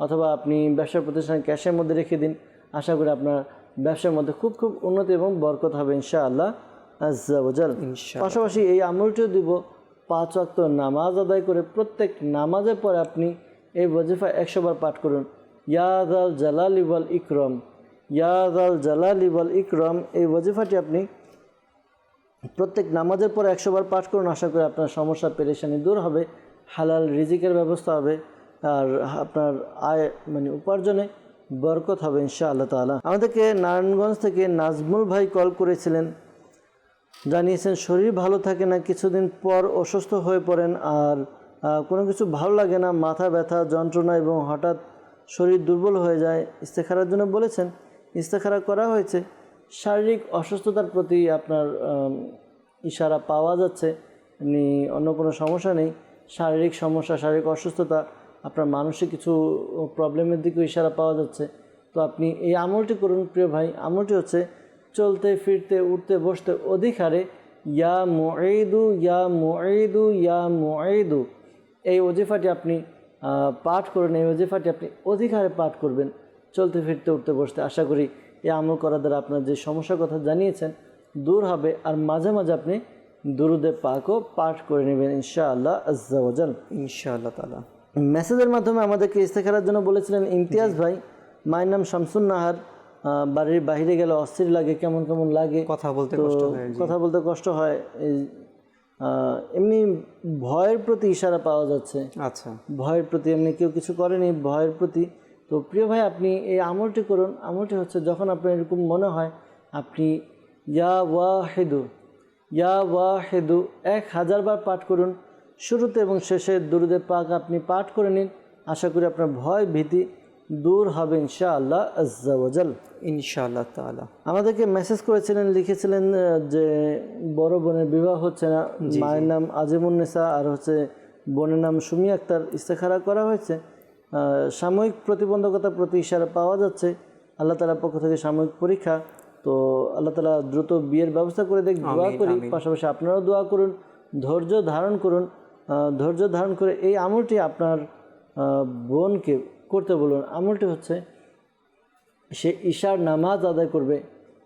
অথবা আপনি ব্যবসার প্রতিষ্ঠানে ক্যাশের মধ্যে রেখে দিন। আশা করি আপনার ব্যবসার মধ্যে খুব খুব উন্নতি এবং বরকত হবে ইনশাআল্লাহ আজ্জা ওয়া জাল। পাশাপাশি এই আমলটিও দিব 5 ওয়াক্ত নামাজ আদায় করে। প্রত্যেক নামাজের পরে আপনি এই ওয়াজিফা 100 বার পাঠ করুন। ইয়া যাল জালালি ওয়াল ইকরাম, ইয়া যাল জালালি ওয়াল ইকরাম এই ওয়াজিফাটি আপনি প্রত্যেক নামাজের পরে 100 বার পাঠ করুন। আশা করি আপনার সমস্যা পেরেশানি দূর হবে, হালাল রিজিকের ব্যবস্থা হবে, আর আপনার আয় উপার্জনে বরকত হবে ইনশাআল্লাহ তাআলা। আমাদেরকে নারায়ণগঞ্জ থেকে নাজমুল ভাই কল করেছিলেন। জানিয়েছেন শরীর ভালো থাকে না, কিছুদিন পর অসুস্থ হয়ে পড়েন, আর কোনো কিছু ভালো লাগে না, মাথা ব্যথা যন্ত্রণা এবং হঠাৎ শরীর দুর্বল হয়ে যায়, ইস্তেখারার জন্য বলেছেন, ইস্তেখারা করা হয়েছে। শারীরিক অসুস্থতার প্রতি আপনার ইশারা পাওয়া যাচ্ছে, এমনি অন্য কোনো সমস্যা নেই। শারীরিক সমস্যা, শারীরিক অসুস্থতা, আপনার মানসিক কিছু প্রবলেমের দিকেও ইশারা পাওয়া যাচ্ছে। তো আপনি এই আমলটি করুন প্রিয় ভাই। আমলটি হচ্ছে চলতে ফিরতে উঠতে বসতে অধিক হারে ইয়া মুঈদু ইয়া মুঈদু ইয়া মুঈদু এই ওজিফাটি আপনি পাঠ করুন। এই ওজিফাটি আপনি অধিক হারে পাঠ করবেন চলতে ফিরতে উঠতে বসতে। আশা করি এই আমল করার দ্বারা আপনার যে সমস্যার কথা জানিয়েছেন দূর হবে। আর মাঝে মাঝে আপনি দুরুদে পাকও পাঠ করে নেবেন ইনশাআল্লাহ আজ্জা ওয়া জাল। ইনশাআল্লাহ তাআলা। মেসেজের মাধ্যমে আমাদেরকে ইস্তেখারার জন্য বলেছিলেন ইমতিয়াজ ভাই, মায়ের নাম শামসুন নাহার, বাড়ির বাইরে গেলে অস্থির লাগে, কেমন কেমন লাগে, কথা বলতে তো কষ্ট হয়। কথা বলতে কষ্ট হয়। এই এমনি ভয়ের প্রতি ইশারা পাওয়া যাচ্ছে। আচ্ছা, ভয়ের প্রতি, এমনি কেউ কিছু করেনি, ভয়ের প্রতি। তো প্রিয় ভাই আপনি এই আমলটি করুন। আমলটি হচ্ছে যখন আপনার এরকম মনে হয় আপনি ইয়া ওয়াহিদু ইয়া ওয়াহিদু 1000 বার পাঠ করুন। শুরুতে এবং শেষে দুরুদে পাক আপনি পাঠ করে নিন। আশা করি আপনার ভয় ভীতি দূর হবে ইনশাআল্লাহ আজ্জা ওয়া জাল। ইনশাআল্লাহ তাআলা। আমাদেরকে মেসেজ করেছিলেন, লিখেছিলেন যে বড় বোনের বিবাহ হচ্ছে না, মায়ের নাম আজিমুন্নেসা আর হচ্ছে বোনের নাম সুমি আক্তার। ইস্তেখারা করা হয়েছে, সাময়িক প্রতিবন্ধকতার প্রতি ইশারা পাওয়া যাচ্ছে। আল্লাহ তাআলার পক্ষ থেকে সাময়িক পরীক্ষা। তো আল্লাহ তাআলা দ্রুত বিয়ের ব্যবস্থা করে দেখ, দোয়া করি। পাশাপাশি আপনারাও দোয়া করুন, ধৈর্য ধারণ করুন। ধৈর্য ধারণ করে এই আমলটি আপনার বোনকে করতে বলুন। আমলটি হচ্ছে সে ঈশার নামাজ আদায় করবে,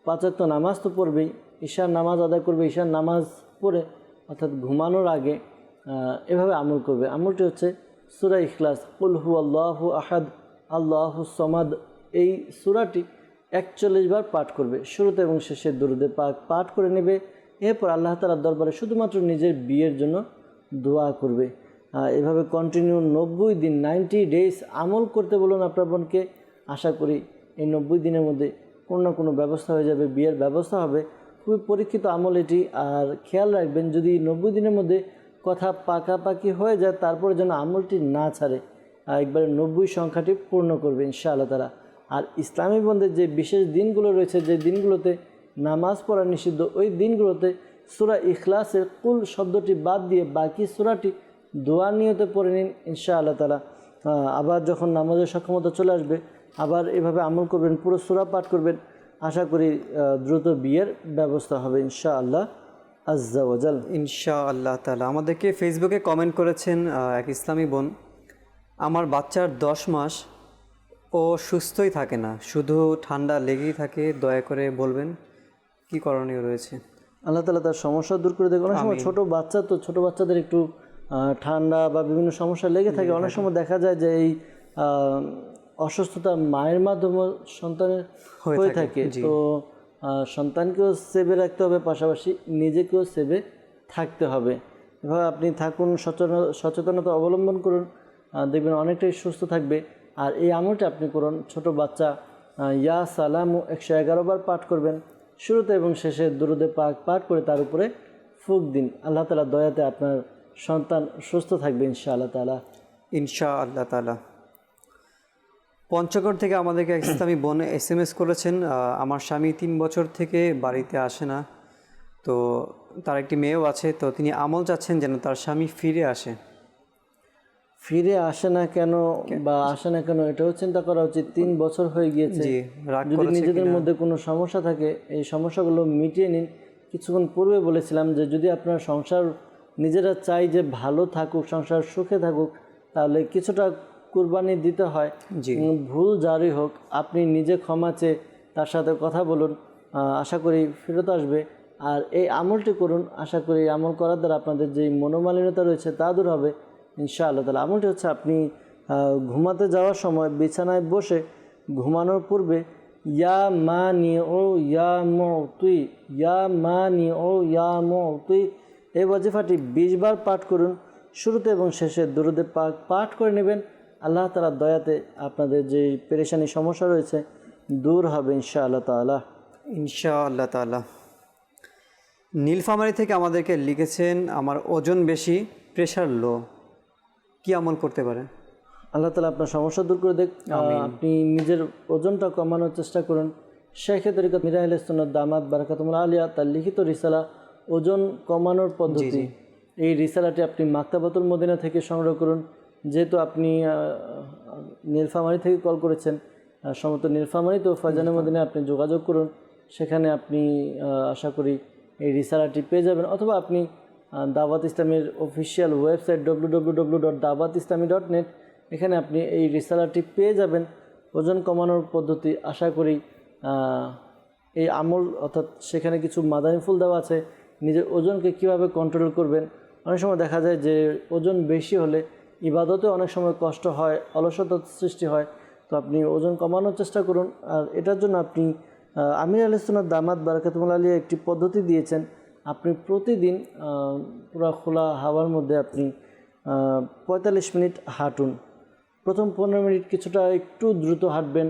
5 ওয়াক্ত নামাজ তো পড়বেই, ঈশার নামাজ আদায় করবে। ঈশার নামাজ পড়ে অর্থাৎ ঘুমানোর আগে এভাবে আমল করবে। আমলটি হচ্ছে সূরা ইখলাস, কুল হুয়াল্লাহু আহাদ আল্লাহুস সামাদ, এই সূরাটি 41 বার পাঠ করবে। শুরুতে এবং শেষে দুরুদে পাক পাঠ করে নেবে। এরপর আল্লাহ তাআলার দরবারে শুধুমাত্র নিজের বিয়ের জন্য দোয়া করবে। এভাবে কন্টিনিউ 90 দিন 90 ডেজ আমল করতে বলুন আপনার বোনকে। আশা করি এই 90 দিনের মধ্যে কোনো না কোনো ব্যবস্থা হয়ে যাবে, বিয়ের ব্যবস্থা হবে। খুবই পরীক্ষিত আমল এটি। আর খেয়াল রাখবেন যদি 90 দিনের মধ্যে কথা পাকাপাকি হয়ে যায় তারপরে যেন আমলটি না ছাড়ে, একবারে 90 সংখ্যাটি পূর্ণ করবে ইনশাআল্লাহ তাআলা। আর ইসলামী বন্ধের যে বিশেষ দিনগুলো রয়েছে, যে দিনগুলোতে নামাজ পড়া নিষিদ্ধ, ওই দিনগুলোতে সূরা ইখলাসের কুল শব্দটি বাদ দিয়ে বাকি সূরাটি দোয়া নিয়তে পড়ে নিন ইনশাআল্লাহ তাআলা। আবার যখন নামাজের সক্ষমতা চলে আসবে আবার এভাবে আমল করবেন, পুরো সূরা পাঠ করবেন। আশা করি দ্রুত বিয়ের ব্যবস্থা হবে ইনশাআল্লাহ আজ্জা ওয়া জাল। ইনশাআল্লাহ তাআলা। আমাদেরকে ফেসবুকে কমেন্ট করেছেন এক ইসলামী বোন, আমার বাচ্চার 10 মাস, ও সুস্থই থাকে না, শুধু ঠান্ডা লেগেই থাকে, দয়া করে বলবেন কি করণীয় রয়েছে। আল্লাহ তাআলা তার সমস্যা দূর করে দেয়। অনেক সময় ছোটো বাচ্চা, তো ছোটো বাচ্চাদের একটু ঠান্ডা বা বিভিন্ন সমস্যা লেগে থাকে। অনেক সময় দেখা যায় যে এই অসুস্থতা মায়ের মাধ্যমে সন্তানের হয়ে থাকে। তো সন্তানকেও সেভে রাখতে হবে, পাশাপাশি নিজেকেও সেভে থাকতে হবে। এভাবে আপনি থাকুন, সচেতনতা অবলম্বন করুন, দেখবেন অনেকটাই সুস্থ থাকবে। আর এই আমলটা আপনি করুন, ছোট বাচ্চা ইয়া সালামু 111 বার পাঠ করবেন। শুরুতে এবং শেষে দুরুদে পাক পাঠ করে তার উপরে ফুঁক দিন। আল্লাহ তাআলা দয়াতে আপনার সন্তান সুস্থ থাকবে ইনশাআল্লাহ তাআলা। ইনশাআল্লাহ তাআলা। পঞ্চগড় থেকে আমাদেরকে এক ইসলামী বোন SMS করেছেন, আমার স্বামী 3 বছর থেকে বাড়িতে আসে না, তো তার একটি মেয়েও আছে, তো তিনি আমল চাচ্ছেন যেন তার স্বামী ফিরে আসে। ফিরে আসে না কেন বা আসে না কেন এটাও চিন্তা করা উচিত। 3 বছর হয়ে গিয়েছে। যদি নিজেদের মধ্যে কোনো সমস্যা থাকে এই সমস্যাগুলো মিটিয়ে নিন। কিছুক্ষণ পূর্বে বলেছিলাম যে যদি আপনার সংসার নিজেরা চাই যে ভালো থাকুক, সংসার সুখে থাকুক, তাহলে কিছুটা কুরবানি দিতে হয়। ভুল জারি হোক, আপনি নিজে ক্ষমা চেয়ে তার সাথে কথা বলুন, আশা করি ফেরত আসবে। আর এই আমলটি করুন, আশা করি আমল করার দ্বারা আপনাদের যে মনোমালিন্যতা রয়েছে তা দূর হবে ইনশাআল্লাহ তাআলা। আমলটি হচ্ছে আপনি ঘুমাতে যাওয়ার সময় বিছানায় বসে ঘুমানোর পূর্বে ইয়া মানিউ ইয়া মুতি ইয়া মানিউ ইয়া মুতি এই ওয়াজিফাটি 20 বার পাঠ করুন। শুরুতে এবং শেষে দুরুদে পাক পাঠ করে নেবেন। আল্লাহ তাআলার দয়াতে আপনাদের যে পেরেশানি সমস্যা রয়েছে দূর হবে ইনশাআল্লাহ তাআলা। ইনশাআল্লাহ তাআলা। নীলফামারী থেকে আমাদেরকে লিখেছেন, আমার ওজন বেশি, প্রেশার লো, কি আমল করতে পারে? আল্লাহ তালা আপনার সমস্যা দূর করে দেখ। আপনি নিজের ওজনটা কমানোর চেষ্টা করুন। শেখে তরিকত মিরা আহলে সুন্নাত দামাত বারাকাতুহুল আলিয়া তার লিখিত রিসালা ওজন কমানোর পদ্ধতি, এই রিসালাটি আপনি মাকতাবাতুল মদিনা থেকে সংগ্রহ করুন। যেহেতু আপনি নীলফামারী থেকে কল করেছেন, সমস্ত নীলফামারী তো ফয়জানে মদিনায় আপনি যোগাযোগ করুন, সেখানে আপনি আশা করি এই রিসালাটি পেয়ে যাবেন। অথবা আপনি দাওয়াত ইসলামের অফিসিয়াল ওয়েবসাইট www.dawatislami.net, এখানে আপনি এই রিসালাটি পেয়ে যাবেন। ওজন কমানোর পদ্ধতি আশা করি এই আমল, অর্থাৎ সেখানে কিছু মাদানী ফুল দেওয়া আছে নিজের ওজনকে কিভাবে কন্ট্রোল করবেন। অনেক সময় দেখা যায় যে ওজন বেশি হলে ইবাদতে অনেক সময় কষ্ট হয়, অলসতার সৃষ্টি হয়। তো আপনি ওজন কমানোর চেষ্টা করুন। আর এটার জন্য আপনি আমির আহলে সুন্নাত দামাত বারাকাতুহুল আলিয়া একটি পদ্ধতি দিয়েছেন। আপনি প্রতিদিন পুরো খোলা হাওয়ার মধ্যে আপনি 45 মিনিট হাঁটুন। প্রথম 15 মিনিট কিছুটা একটু দ্রুত হাঁটবেন,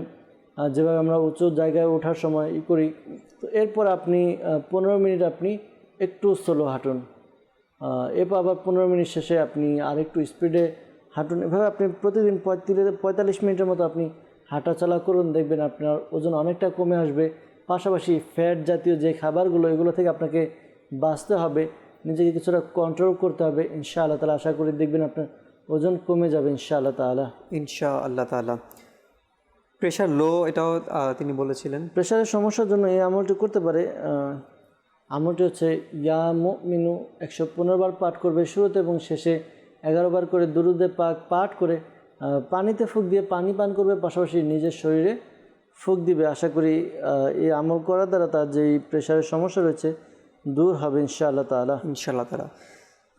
যেভাবে আমরা উঁচু জায়গায় ওঠার সময় করি। তো এরপর আপনি 15 মিনিট আপনি একটু স্লো হাঁটুন। এরপর আবার 15 মিনিট শেষে আপনি আর একটু স্পিডে হাঁটুন। এভাবে আপনি প্রতিদিন 45 মিনিটের মতো আপনি হাঁটাচলা করুন, দেখবেন আপনার ওজন অনেকটা কমে আসবে। পাশাপাশি ফ্যাট জাতীয় যে খাবারগুলো, এগুলো থেকে আপনাকে বাঁচতে হবে, নিজেকে কিছুটা কন্ট্রোল করতে হবে। ইনশাআল্লাহ তাআলা আশা করি দেখবেন আপনার ওজন কমে যাবে ইনশাআল্লাহ তাআলা। ইনশাআল্লাহ তাআলা। প্রেশার লো, এটাও তিনি বলেছিলেন। প্রেশারের সমস্যার জন্য এই আমলটি করতে পারে। আমলটি হচ্ছে ইয়া মুমিনু 115 বার পাঠ করবে শুরুতে এবং শেষে 11 বার করে দুরুদে পাক পাঠ করে পানিতে ফুঁক দিয়ে পানি পান করবে, পাশাপাশি নিজের শরীরে ফুঁক দিবে। আশা করি এই আমল করার দ্বারা তার যেই প্রেশারের সমস্যা রয়েছে দূর হবে ইনশাআল্লাহ তাআলা। ইনশাআল্লাহ তাআলা।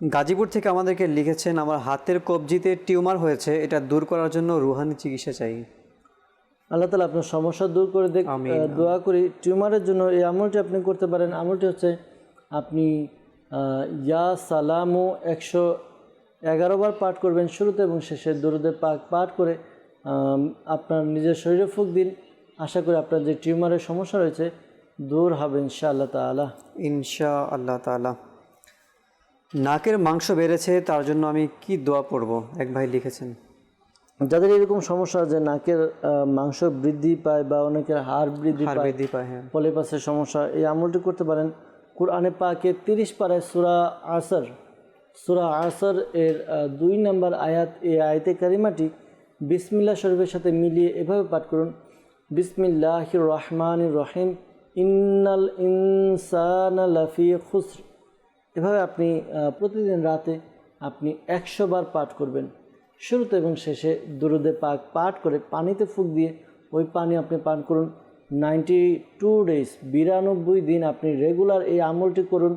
গাজীপুর থেকে আমাদেরকে লিখেছেন, আমার হাতের কবজিতে টিউমার হয়েছে, এটা দূর করার জন্য রুহানি চিকিৎসা চাই। আল্লাহ তাআলা আপনার সমস্যা দূর করে দেখ, দোয়া করি। টিউমারের জন্য এই আমলটি আপনি করতে পারেন। আমলটি হচ্ছে আপনি ইয়া সালামু 111 বার পাঠ করবেন শুরুতে এবং শেষে দুরুদে পাক পাঠ করে আপনার নিজের শরীরে ফুঁক দিন। আশা করি আপনার যে টিউমারের সমস্যা রয়েছে দূর হবে ইনশাআল্লাহ তাআলা। ইনশাআল্লাহ তাআলা। নাকের মাংস বেড়েছে, তার জন্য আমি কি দোয়া পড়ব? এক ভাই লিখেছেন। যাদের এরকম সমস্যা যে নাকের মাংস বৃদ্ধি পায় বা অনেকের হাড় বৃদ্ধি পায়, হ্যাঁ, পলিপাসের সমস্যা, এই আমলটি করতে পারেন। কুরআনে পাকে 30 পারায় সূরা আসর এর 2 নম্বর আয়াত, এই আয়াতে কারিমাটি বিসমিল্লাহ শরীফের সাথে মিলিয়ে এভাবে পাঠ করুন, বিসমিল্লাহির রহমানির রহিম, ইন্নাল ইনসানা লাফি খুসর। এভাবে আপনি প্রতিদিন রাতে আপনি 100 বার পাঠ করবেন। শুরুতে এবং শেষে দুরুদে পাক পাঠ করে পানিতে ফুঁক দিয়ে ওই পানি আপনি পান করুন। 92 ডেজ, 92 দিন আপনি রেগুলার এই আমলটি করুন,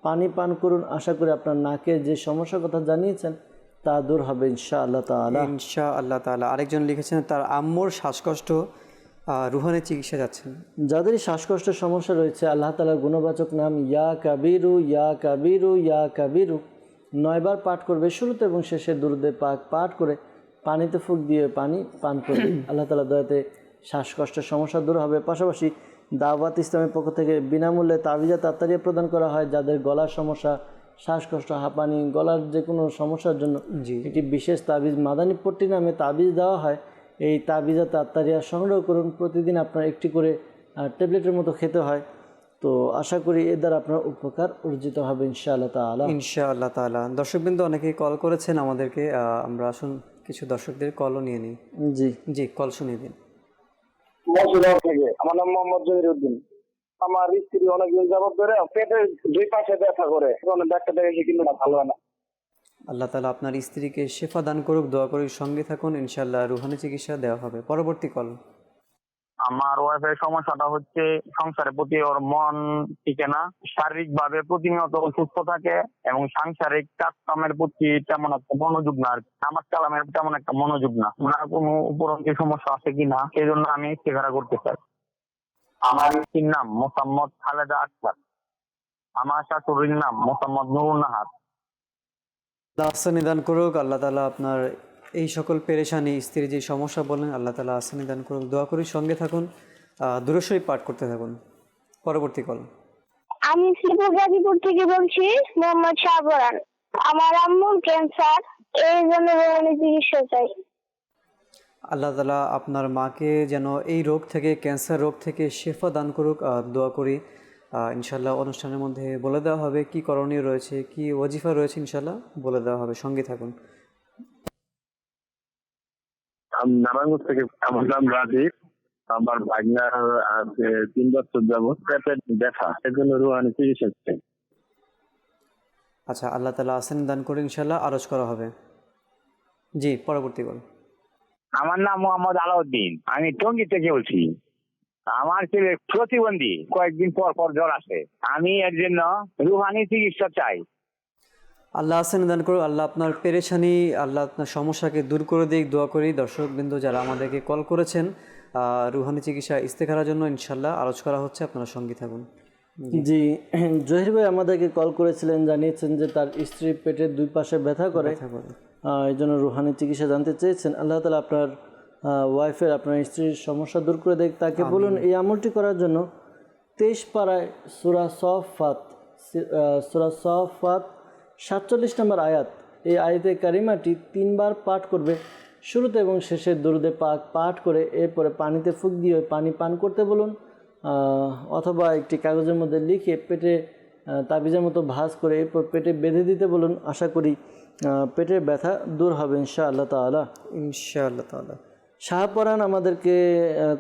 পানি পান করুন। আশা করি আপনার নাকের যে সমস্যার কথা জানিয়েছেন তা দূর হবে ইনশাআল্লাহ তাআলা। ইনশাআল্লাহ তাআলা। আরেকজন লিখেছেন, তার আম্মুর শ্বাসকষ্ট, রুহানি চিকিৎসা যাচ্ছেন। যাদের শ্বাসকষ্টের সমস্যা রয়েছে, আল্লাহ তাআলার গুণবাচক নাম ইয়া কাবিরু ইয়া কাবিরু ইয়া কাবিরু 9 বার পাঠ করবে শুরুতে এবং শেষে দুরুদে পাক পাঠ করে পানিতে ফুঁক দিয়ে পানি পান করবে। আল্লাহ তাআলা দয়াতে শ্বাসকষ্টের সমস্যা দূর হবে। পাশাপাশি দাওয়াত ইসলামের পক্ষ থেকে বিনামূল্যে তাবিজা তাত্তারিয়া প্রদান করা হয়। যাদের গলার সমস্যা, শ্বাসকষ্ট, হাঁপানি, গলার যে কোনো সমস্যার জন্য একটি বিশেষ তাবিজ মাদানী পট্টি নামে তাবিজ দেওয়া হয়। এই তাবিজা তাত্তারিয়া সংগ্রহ করুন। প্রতিদিন আপনার একটি করে ট্যাবলেটের মতো খেতে হয়। তো আশা করি এর দ্বারা আপনার উপকার অর্জিত হবে ইনশাআল্লাহ তাআলা। ইনশাআল্লাহ তাআলা। দর্শকবৃন্দ অনেকেই কল করেছেন আমাদেরকে, আমরা আসুন কিছু দর্শকদের কলও নিয়ে নিই। জি, কল শুনিয়ে দিন। মসজিদাবাদ থেকে। আমার নাম মোহাম্মদ জহিরউদ্দিন। আমার স্ত্রী অনেকদিন যাবত ধরে পেটের 2 পাশে ব্যথা করে, ডাক্তার দেখে কিন্তু ভালো হয় না। আল্লাহ তাআলা আপনার স্ত্রীকে শেফা দান করুক, দোয়া করি, সঙ্গে থাকুন, ইনশাআল্লাহ রুহানি চিকিৎসা দেওয়া হবে। পরবর্তী কল। আমার ওয়াইফের সমস্যাটা হচ্ছে সংসারের প্রতি ওর মন টিকে না, শারীরিক ভাবে প্রতিনিয়ত অসুস্থ থাকে এবং সাংসারিক কাজকামের প্রতি তেমন একটা মনোযোগ না। আর আমার কালামের তেমন একটা মনোযোগ না। ওনার কোনো উপরন্তু সমস্যা আছে কিনা সেই জন্য আমি ইস্তেখারা করতে চাই। আমার স্ত্রীর নাম মোসাম্মদ খালেদা আক্তার, আমার শাশুড়ির নাম মোসাম্মদ নুরুন নাহার। আসানি দান করুক আল্লাহ তাআলা আপনার এই সকল পেরেশানি, স্ত্রীর যে সমস্যা বলেন, আল্লাহ তাআলা আসানি দান করুক। দোয়া করি, সঙ্গে থাকুন, দুরূদ শরীফ পাঠ করতে থাকুন। পরবর্তী কল। আমি শ্রীপুর গাজীপুর থেকে বলছি, মোহাম্মদ শাহবরান। আমার আম্মুর ক্যান্সার, এই জন্য রোহানি চিকিৎসা চাই। আল্লাহ তাআলা আপনার মাকে যেন এই রোগ থেকে, ক্যান্সার রোগ থেকে শেফা দান করুক, দোয়া করি। ইনশাল্লাহ অনুষ্ঠানের মধ্যে বলে দেওয়া হবে কি করণীয় রয়েছে, কি ওয়াজিফা রয়েছে, ইনশাল্লাহ বলে দেওয়া হবে, সঙ্গে থাকুন। আমি নারায়ণগঞ্জ থেকে। আমার নাম রাজীব। আমার ভাগনার 3 বছর যাবৎ পেটের ব্যথা, সেজন্য রুহানি চিকিৎসা চাই। আচ্ছা, আল্লাহ তাআলা আসান দান করে ইনশাল্লাহ আরজ করা হবে। জি, পরবর্তী বল। আমার নাম মোহাম্মদ আলাউদ্দিন, আমি টঙ্গী থেকে বলছি। আমার ছেলে প্রতিবন্ধী, কয়েকদিন পর পর জ্বর আসে। আমি এর জন্য রুহানি চিকিৎসা চাই। আল্লাহ আসান দান করুক, আল্লাহ আপনার পেরেশানি, আল্লাহ আপনার সমস্যাকে দূর করে দিক, দোয়া করি। দর্শকবৃন্দ যারা আমাদেরকে কল করেছেন রুহানি চিকিৎসা ইস্তেখারার জন্য, ইনশাল্লাহ আলোচ করা হচ্ছে, আপনারা সঙ্গে থাকুন। জি, জহির ভাই আমাদেরকে কল করেছিলেন, জানিয়েছেন যে তার স্ত্রী পেটের 2 পাশে ব্যথা করে, এই জন্য রুহানি চিকিৎসা জানতে চেয়েছেন। আল্লাহ তাআলা আপনার ওয়াইফের, আপনার স্ত্রীর সমস্যা দূর করে দেখ। তাকে বলুন এই আমলটি করার জন্য 23 পারায় সূরা সফাত 47 নম্বর আয়াত, এই আয়াতে কারিমাটি 3 বার পাঠ করবে। শুরুতে এবং শেষে দরুদে পাক পাঠ করে এরপরে পানিতে ফুঁক দিয়ে পানি পান করতে বলুন, অথবা একটি কাগজের মধ্যে লিখে পেটে তাবিজের মতো ভাঁজ করে এরপর পেটে বেঁধে দিতে বলুন। আশা করি পেটের ব্যথা দূর হবে ইনশাআল্লাহ তাআলা। ইনশাআল্লাহ তাআলা। শাহপরান আমাদেরকে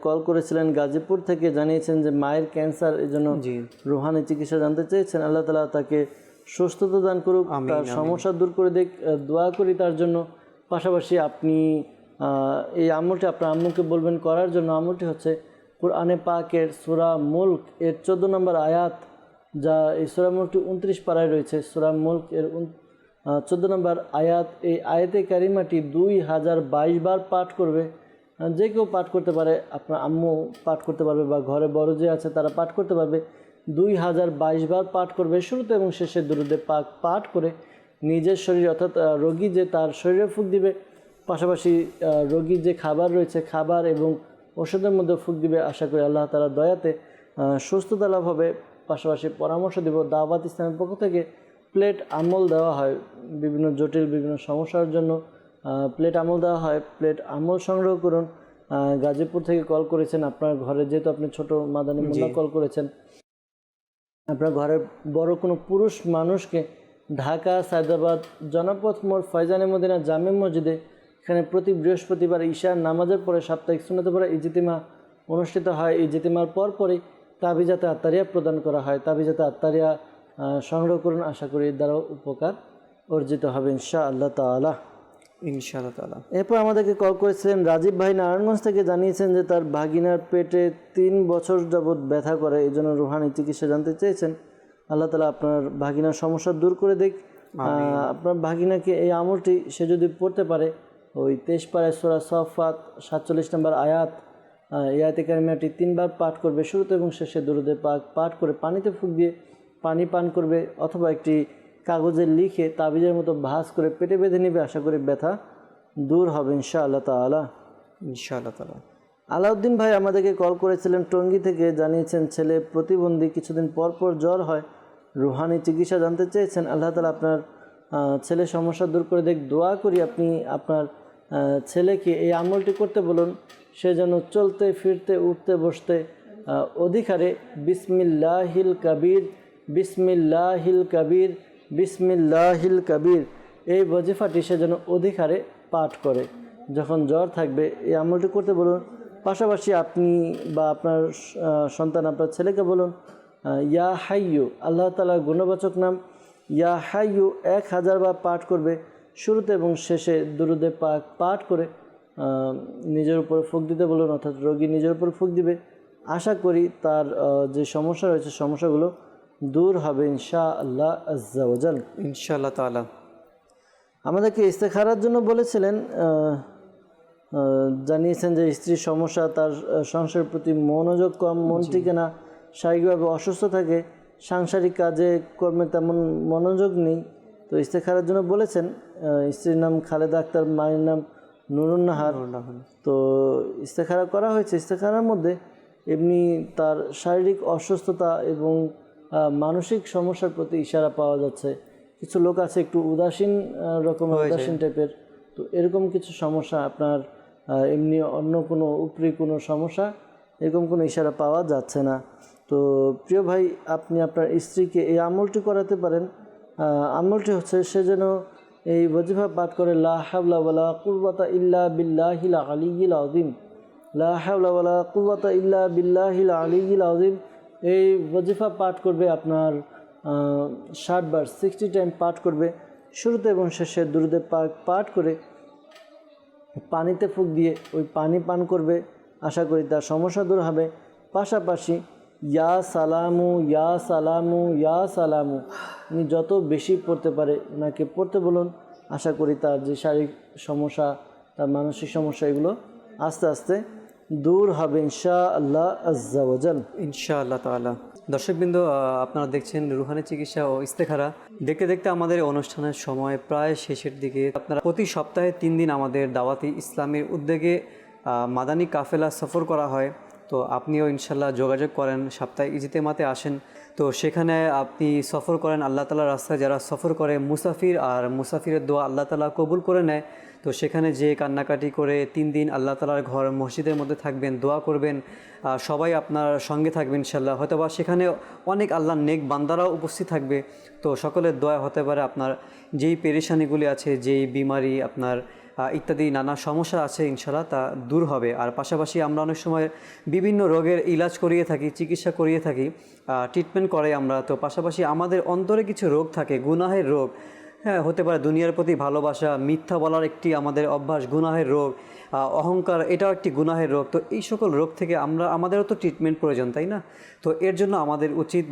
কল করেছিলেন গাজীপুর থেকে, জানিয়েছেন যে মায়ের ক্যান্সার, এই জন্য রুহানি চিকিৎসা জানতে চেয়েছেন। আল্লাহ তাআলা তাকে সুস্থতা দান করুক, তার সমস্যা দূর করে দিক, দোয়া করি তার জন্য। পাশাপাশি আপনি এই আমলটি আপনার আম্মুকে বলবেন করার জন্য। আমলটি হচ্ছে কুরআনে পাকের সূরা মুলক এর 14 নম্বর আয়াত, যা এই সূরা মুলকটি 29 পারায় রয়েছে। সূরা মুলক এর 14 নম্বর আয়াত, এই আয়াতে কারিমাটি 2022 বার পাঠ করবে। যে কেউ পাঠ করতে পারে, আপনার আম্মু পাঠ করতে পারবে বা ঘরে বড় যে আছে তারা পাঠ করতে পারবে। 2022 বার পাঠ করবে। শুরুতে এবং শেষে দুরুদে পাক পাঠ করে নিজের শরীর, অর্থাৎ রোগী যে তার শরীরে ফুঁক দিবে, পাশাপাশি রোগীর যে খাবার রয়েছে খাবার এবং ওষুধের মধ্যে ফুঁক দিবে। আশা করি আল্লাহ তাআলার দয়াতে সুস্থতা লাভ হবে। পাশাপাশি পরামর্শ দেব, দাওয়াত ইসলামের পক্ষ থেকে প্লেট আমল দেওয়া হয়, বিভিন্ন জটিল বিভিন্ন সমস্যার জন্য প্লেট আমল দেওয়া হয়। প্লেট আমল সংগ্রহ করুন। গাজীপুর থেকে কল করেছেন, আপনার ঘরে যেহেতু আপনি ছোট মাদানী মোল্লা কল করেছেন, আপনার ঘরের বড় কোনো পুরুষ মানুষকে ঢাকা সায়দাবাদ জনপথ মোড় ফয়জানে মদিনা জামে মসজিদে, এখানে প্রতি বৃহস্পতিবার ঈশার নামাজের পরে সাপ্তাহিক সুন্নতে পড়া ইজতিমা অনুষ্ঠিত হয়। ইজতিমার পরপরই তাবিজাতে আত্তারিয়া প্রদান করা হয়। তাবিজাতে আত্তারিয়া সংগ্রহ করুন। আশা করি এর দ্বারাও উপকার অর্জিত হবে ইনশাআল্লাহ তাআলা। ইনশাআল্লাহ তাআলা। এরপর আমাদেরকে কল করেছিলেন রাজীব ভাই নারায়ণগঞ্জ থেকে, জানিয়েছেন যে তার ভাগিনার পেটে 3 বছর যাবৎ ব্যথা করে, এই জন্য রুহানি চিকিৎসা জানতে চেয়েছেন। আল্লাহ তাআলা আপনার ভাগিনার সমস্যা দূর করে দিক। আপনার ভাগিনাকে এই আমলটি সে যদি পড়তে পারে, ওই 23 পারায় সূরা সফাত 47 নম্বর আয়াত, এই আয়াতে কারিমাটি 3 বার পাঠ করবে। শুরুতে এবং শেষে দরুদে পাক পাঠ করে পানিতে ফুঁক দিয়ে পানি পান করবে, অথবা একটি কাগজে লিখে তাবিজের মতো ভাঁজ করে পেটে বেঁধে নেবে। আশা করি ব্যথা দূর হবে ইনশাআল্লাহ তাআলা। ইনশাআল্লাহ তাআলা। আলাউদ্দিন ভাই আমাদেরকে কল করেছিলেন টঙ্গী থেকে, জানিয়েছেন ছেলে প্রতিবন্ধী, কিছুদিন পর পর জ্বর হয়, রুহানি চিকিৎসা জানতে চেয়েছেন। আল্লাহ তাআলা আপনার ছেলের সমস্যা দূর করে দেখ। দোয়া করি আপনি আপনার ছেলেকে এই আমলটি করতে বলুন, সে যেন চলতে ফিরতে উঠতে বসতে অধিকারে বিসমিল্লাহিল কাবীর বিসমিল্লাহিল কাবীর বিসমিল্লাহিল কাবীর এই ওয়াজিফাটি সে যেন অধিকারে পাঠ করে। যখন জ্বর থাকবে এই আমলটি করতে বলুন। পাশাপাশি আপনি বা আপনার সন্তান, আপনার ছেলেকে বলুন ইয়া হাইয়ু, আল্লাহ তাআলার গুণবাচক নাম ইয়া হাইয়ু 1000 বার পাঠ করবে। শুরুতে এবং শেষে দুরুদে পাক পাঠ করে নিজের উপর ফুঁক দিতে বলুন, অর্থাৎ রোগী নিজের উপর ফুঁক দিবে। আশা করি তার যে সমস্যা রয়েছে সমস্যাগুলো দূর হবে ইনশাআল্লাহ আজ্জা ওয়া জাল। ইনশাআল্লাহ তাআলা। আমাদেরকে ইস্তেখারার জন্য বলেছিলেন, জানিয়েছেন যে স্ত্রীর সমস্যা, তার সংসারের প্রতি মনোযোগ কম, মন টিকে না, শারীরিকভাবে অসুস্থ থাকে, সাংসারিক কাজে কর্মে তেমন মনোযোগ নেই। তো ইস্তেখারার জন্য বলেছেন। স্ত্রীর নাম খালেদা আক্তার, মায়ের নাম নুরুন নাহার। তো ইস্তেখারা করা হয়েছে। ইস্তেখারার মধ্যে এমনি তার শারীরিক অসুস্থতা এবং মানসিক সমস্যার প্রতি ইশারা পাওয়া যাচ্ছে। কিছু লোক আছে একটু উদাসীন রকমের, উদাসীন টাইপের, তো এরকম কিছু সমস্যা আপনার এমনি অন্য কোনো উপরি কোনো সমস্যা এরকম কোনো ইশারা পাওয়া যাচ্ছে না। তো প্রিয় ভাই, আপনি আপনার স্ত্রীকে এই আমলটি করাতে পারেন। আমলটি হচ্ছে সে যেন এই ওয়াজিফা পাঠ করে লা হাওলা ওয়ালা কুওয়াতা ইল্লা বিল্লাহিল আলিয়্যিল আযীম, লা হাওলা ওয়ালা কুওয়াতা ইল্লা বিল্লাহিল আলিয়্যিল আযীম। এই ওয়াজিফা পাঠ করবে আপনার 60 বার 60 টাইম পাঠ করবে। শুরুতে এবং শেষে দুরূদে পাক পাঠ করে পানিতে ফুঁক দিয়ে ওই পানি পান করবে। আশা করি তার সমস্যা দূর হবে। পাশাপাশি ইয়া সালামু ইয়া সালামু ইয়া সালামু উনি যত বেশি পড়তে পারে ওনাকে পড়তে বলুন। আশা করি তার যে শারীরিক সমস্যা, তার মানসিক সমস্যা, এগুলো আস্তে আস্তে দূর হবে ইনশাআল্লাহ আজ্জা ওয়াজাল। ইনশাআল্লাহ তাআলা। দর্শকবৃন্দ, আপনারা দেখছেন রুহানি চিকিৎসা ও ইস্তেখারা। দেখতে দেখতে আমাদের অনুষ্ঠানের সময় প্রায় শেষের দিকে। আপনারা প্রতি সপ্তাহে 3 দিন আমাদের দাওয়াতি ইসলামের উদ্যোগে মাদানী কাফেলা সফর করা হয়। তো আপনিও ইনশাল্লাহ যোগাযোগ করেন, সাপ্তাহিক ইজতেমাতে আসেন। তো সেখানে আপনি সফর করেন আল্লাহ তাআলার রাস্তায়। যারা সফর করে মুসাফির, আর মুসাফিরের দোয়া আল্লাহ তাআলা কবুল করে নেয়। তো সেখানে যে কান্নাকাটি করে 3 দিন আল্লাহ তাআলার ঘর মসজিদের মধ্যে থাকবেন, দোয়া করবেন, সবাই আপনার সঙ্গে থাকবেন ইনশাল্লাহ। হয়তোবা সেখানে অনেক আল্লাহর নেক বান্দারাও উপস্থিত থাকবে। তো সকলের দোয়া হতে পারে আপনার যেই পেরেশানিগুলি আছে, যেই বিমারি আপনার ইত্যাদি নানা সমস্যা আছে, ইনশাল্লাহ তা দূর হবে। আর পাশাপাশি আমরা অনেক সময় বিভিন্ন রোগের ইলাজ করিয়ে থাকি, চিকিৎসা করিয়ে থাকি, ট্রিটমেন্ট করে আমরা। তো পাশাপাশি আমাদের অন্তরে কিছু রোগ থাকে, গুনাহের রোগ, হ্যাঁ, হতে পারে দুনিয়ার প্রতি ভালোবাসা, মিথ্যা বলার একটি আমাদের অভ্যাস, গুনাহের রোগ, অহংকার, এটাও একটি গুনাহের রোগ। তো এই সকল রোগ থেকে আমাদেরও তো ট্রিটমেন্ট প্রয়োজন, তাই না? তো এর জন্য আমাদের উচিত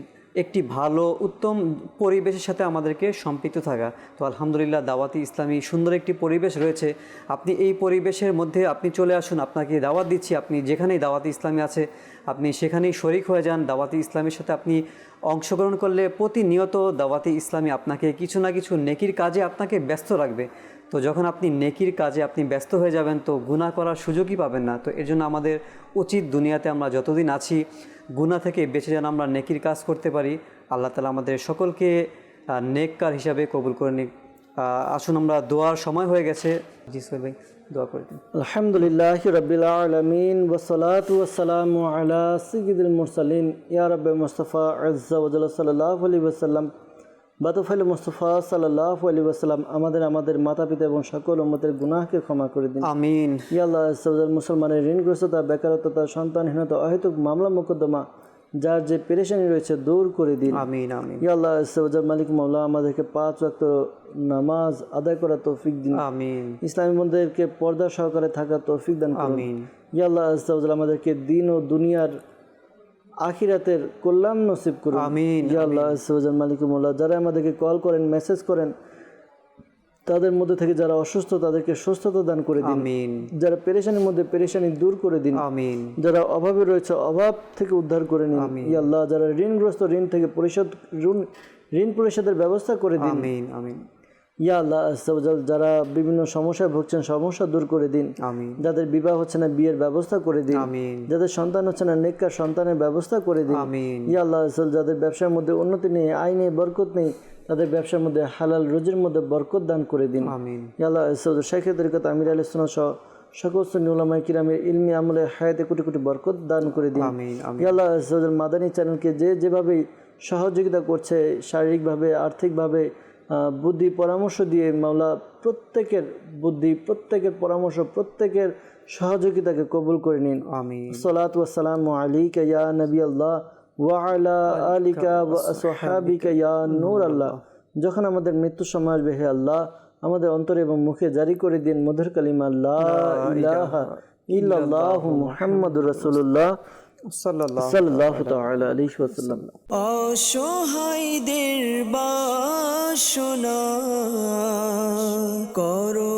একটি ভালো উত্তম পরিবেশের সাথে আমাদেরকে সম্পৃক্ত থাকা। তো আলহামদুলিল্লাহ দাওয়াতি ইসলামী সুন্দর একটি পরিবেশ রয়েছে। আপনি এই পরিবেশের মধ্যে আপনি চলে আসুন, আপনাকে দাওয়াত দিচ্ছি। আপনি যেখানেই দাওয়াতি ইসলামী আছে আপনি সেখানেই শরিক হয়ে যান। দাওয়াতি ইসলামের সাথে আপনি অংশগ্রহণ করলে প্রতিনিয়ত দাওয়াতি ইসলামী আপনাকে কিছু না কিছু নেকির কাজে আপনাকে ব্যস্ত রাখবে। তো যখন আপনি নেকির কাজে আপনি ব্যস্ত হয়ে যাবেন তো গুনাহ করার সুযোগই পাবেন না। তো এর জন্য আমাদের উচিত দুনিয়াতে আমরা যতদিন আছি গুনাহ থেকে বেঁচে যেন আমরা নেকির কাজ করতে পারি। আল্লাহ তাআলা আমাদের সকলকে নেককার হিসাবে কবুল করে নিক। আসুন, আমরা দোয়ার সময় হয়ে গেছে। জি সোহেল ভাই, দোয়া করে দিন। আলহামদুলিল্লাহি রাব্বিল আলামিন ওয়াসসালাতু ওয়াসসালামু আলা সাইয়্যিদিল মুরসালিন ইয়া রাব্বি মুস্তাফা আযজা ওয়া জাল্লা সাল্লাল্লাহু আলাইহি ওয়াসাল্লাম বাতুফাইল মুস্তাফা সাল্লাল্লাহু আলাইহি ওয়াসাল্লাম আমাদের মাতা পিতা এবং সকল উম্মতের গুনাহকে ক্ষমা করে দিন। আমিন। ইয়া আল্লাহ আযজা ওয়া জাল্লা মুসলমানের ঋণগ্রস্ততা, বেকারত্বতা, সন্তানহীনতা, অহেতুক মামলা মোকদ্দমা, যার যে পেরেশানি রয়েছে দূর করে দিন। আমিন আমিন। ইয়া আল্লাহ আযজা ওয়া জাল্লা মালিক মাওলা আমাদেরকে 5 ওয়াক্ত নামাজ আদায় করার তৌফিক দিন। আমিন। ইসলামী বন্ধুদেরকে পর্দা সহকারে থাকার তৌফিক দান করুন। আমিন। ইয়া আল্লাহ আযজা ওয়া জাল্লা আমাদেরকে দিন ও দুনিয়ার আখিরাতের কল্যাণ নসিব করুন। আমিন। ইয়া আল্লাহ আযজা ওয়া জাল্লা মালিক মাওলা যারা আমাদেরকে কল করেন, মেসেজ করেন, তাদের মধ্যে থেকে যারা অসুস্থ তাদেরকে সুস্থতা দান করে দিন। আমিন। যারা পেরেশানির মধ্যে পেরেশানি দূর করে দিন। আমিন। যারা অভাবে রয়েছে অভাব থেকে উদ্ধার করে নিন। ইয়া আল্লাহ যারা ঋণগ্রস্ত ঋণ থেকে ঋণ পরিশোধের ব্যবস্থা করে দিন। আমিন আমিন। ইয়া আল্লাহ আযজা ওয়া জাল যারা বিভিন্ন সমস্যায় ভুগছেন সমস্যা দূর করে দিন। আমিন। যাদের বিবাহ হচ্ছে না বিয়ের ব্যবস্থা করে দিন। আমিন। যাদের সন্তান হচ্ছে না নেককার সন্তানের ব্যবস্থা করে দিন। আমিন। ইয়া আল্লাহ আযজা যাদের ব্যবসার মধ্যে উন্নতি নেই, আয় নেই, বরকত নেই, তাদের ব্যবসার মধ্যে হালাল রুজির মধ্যে বরকত দান করে দিন। আমিন। ইয়া আল্লাহ আযজা শাইখে তরিকত আমির আহলে সুন্নাহ সহ সকল সুন্নি উলামায়ে কিরামের ইলমি আমলে হায়াতে কোটি কোটি বরকত দান করে দিন। আমিন আমিন। ইয়া আল্লাহ আযজা মাদানী চ্যানেলকে যেভাবে সহযোগিতা করছে শারীরিকভাবে, আর্থিকভাবে, বুদ্ধি পরামর্শ দিয়ে মাওলা প্রত্যেকের বুদ্ধি, প্রত্যেকের পরামর্শ, প্রত্যেকের সহযোগিতাকে কবুল করে নিন। আমিন। সালাতু ওয়াসসালামু আলাইকা ইয়া নবী আল্লাহ ওয়া আলা আলিকা ওয়া আসহাবিকা ইয়া নূর আল্লাহ। যখন আমাদের মৃত্যু সময় আসবে হে আল্লাহ আমাদের অন্তরে এবং মুখে জারি করে দিন মধুর কালিমা লা ইলাহা ইল্লাল্লাহু মুহাম্মাদুর রাসূলুল্লাহ সাল্লাল্লাহু তাআলা আলাইহি ওয়াসাল্লাম। অসহায়দের বাসনা করো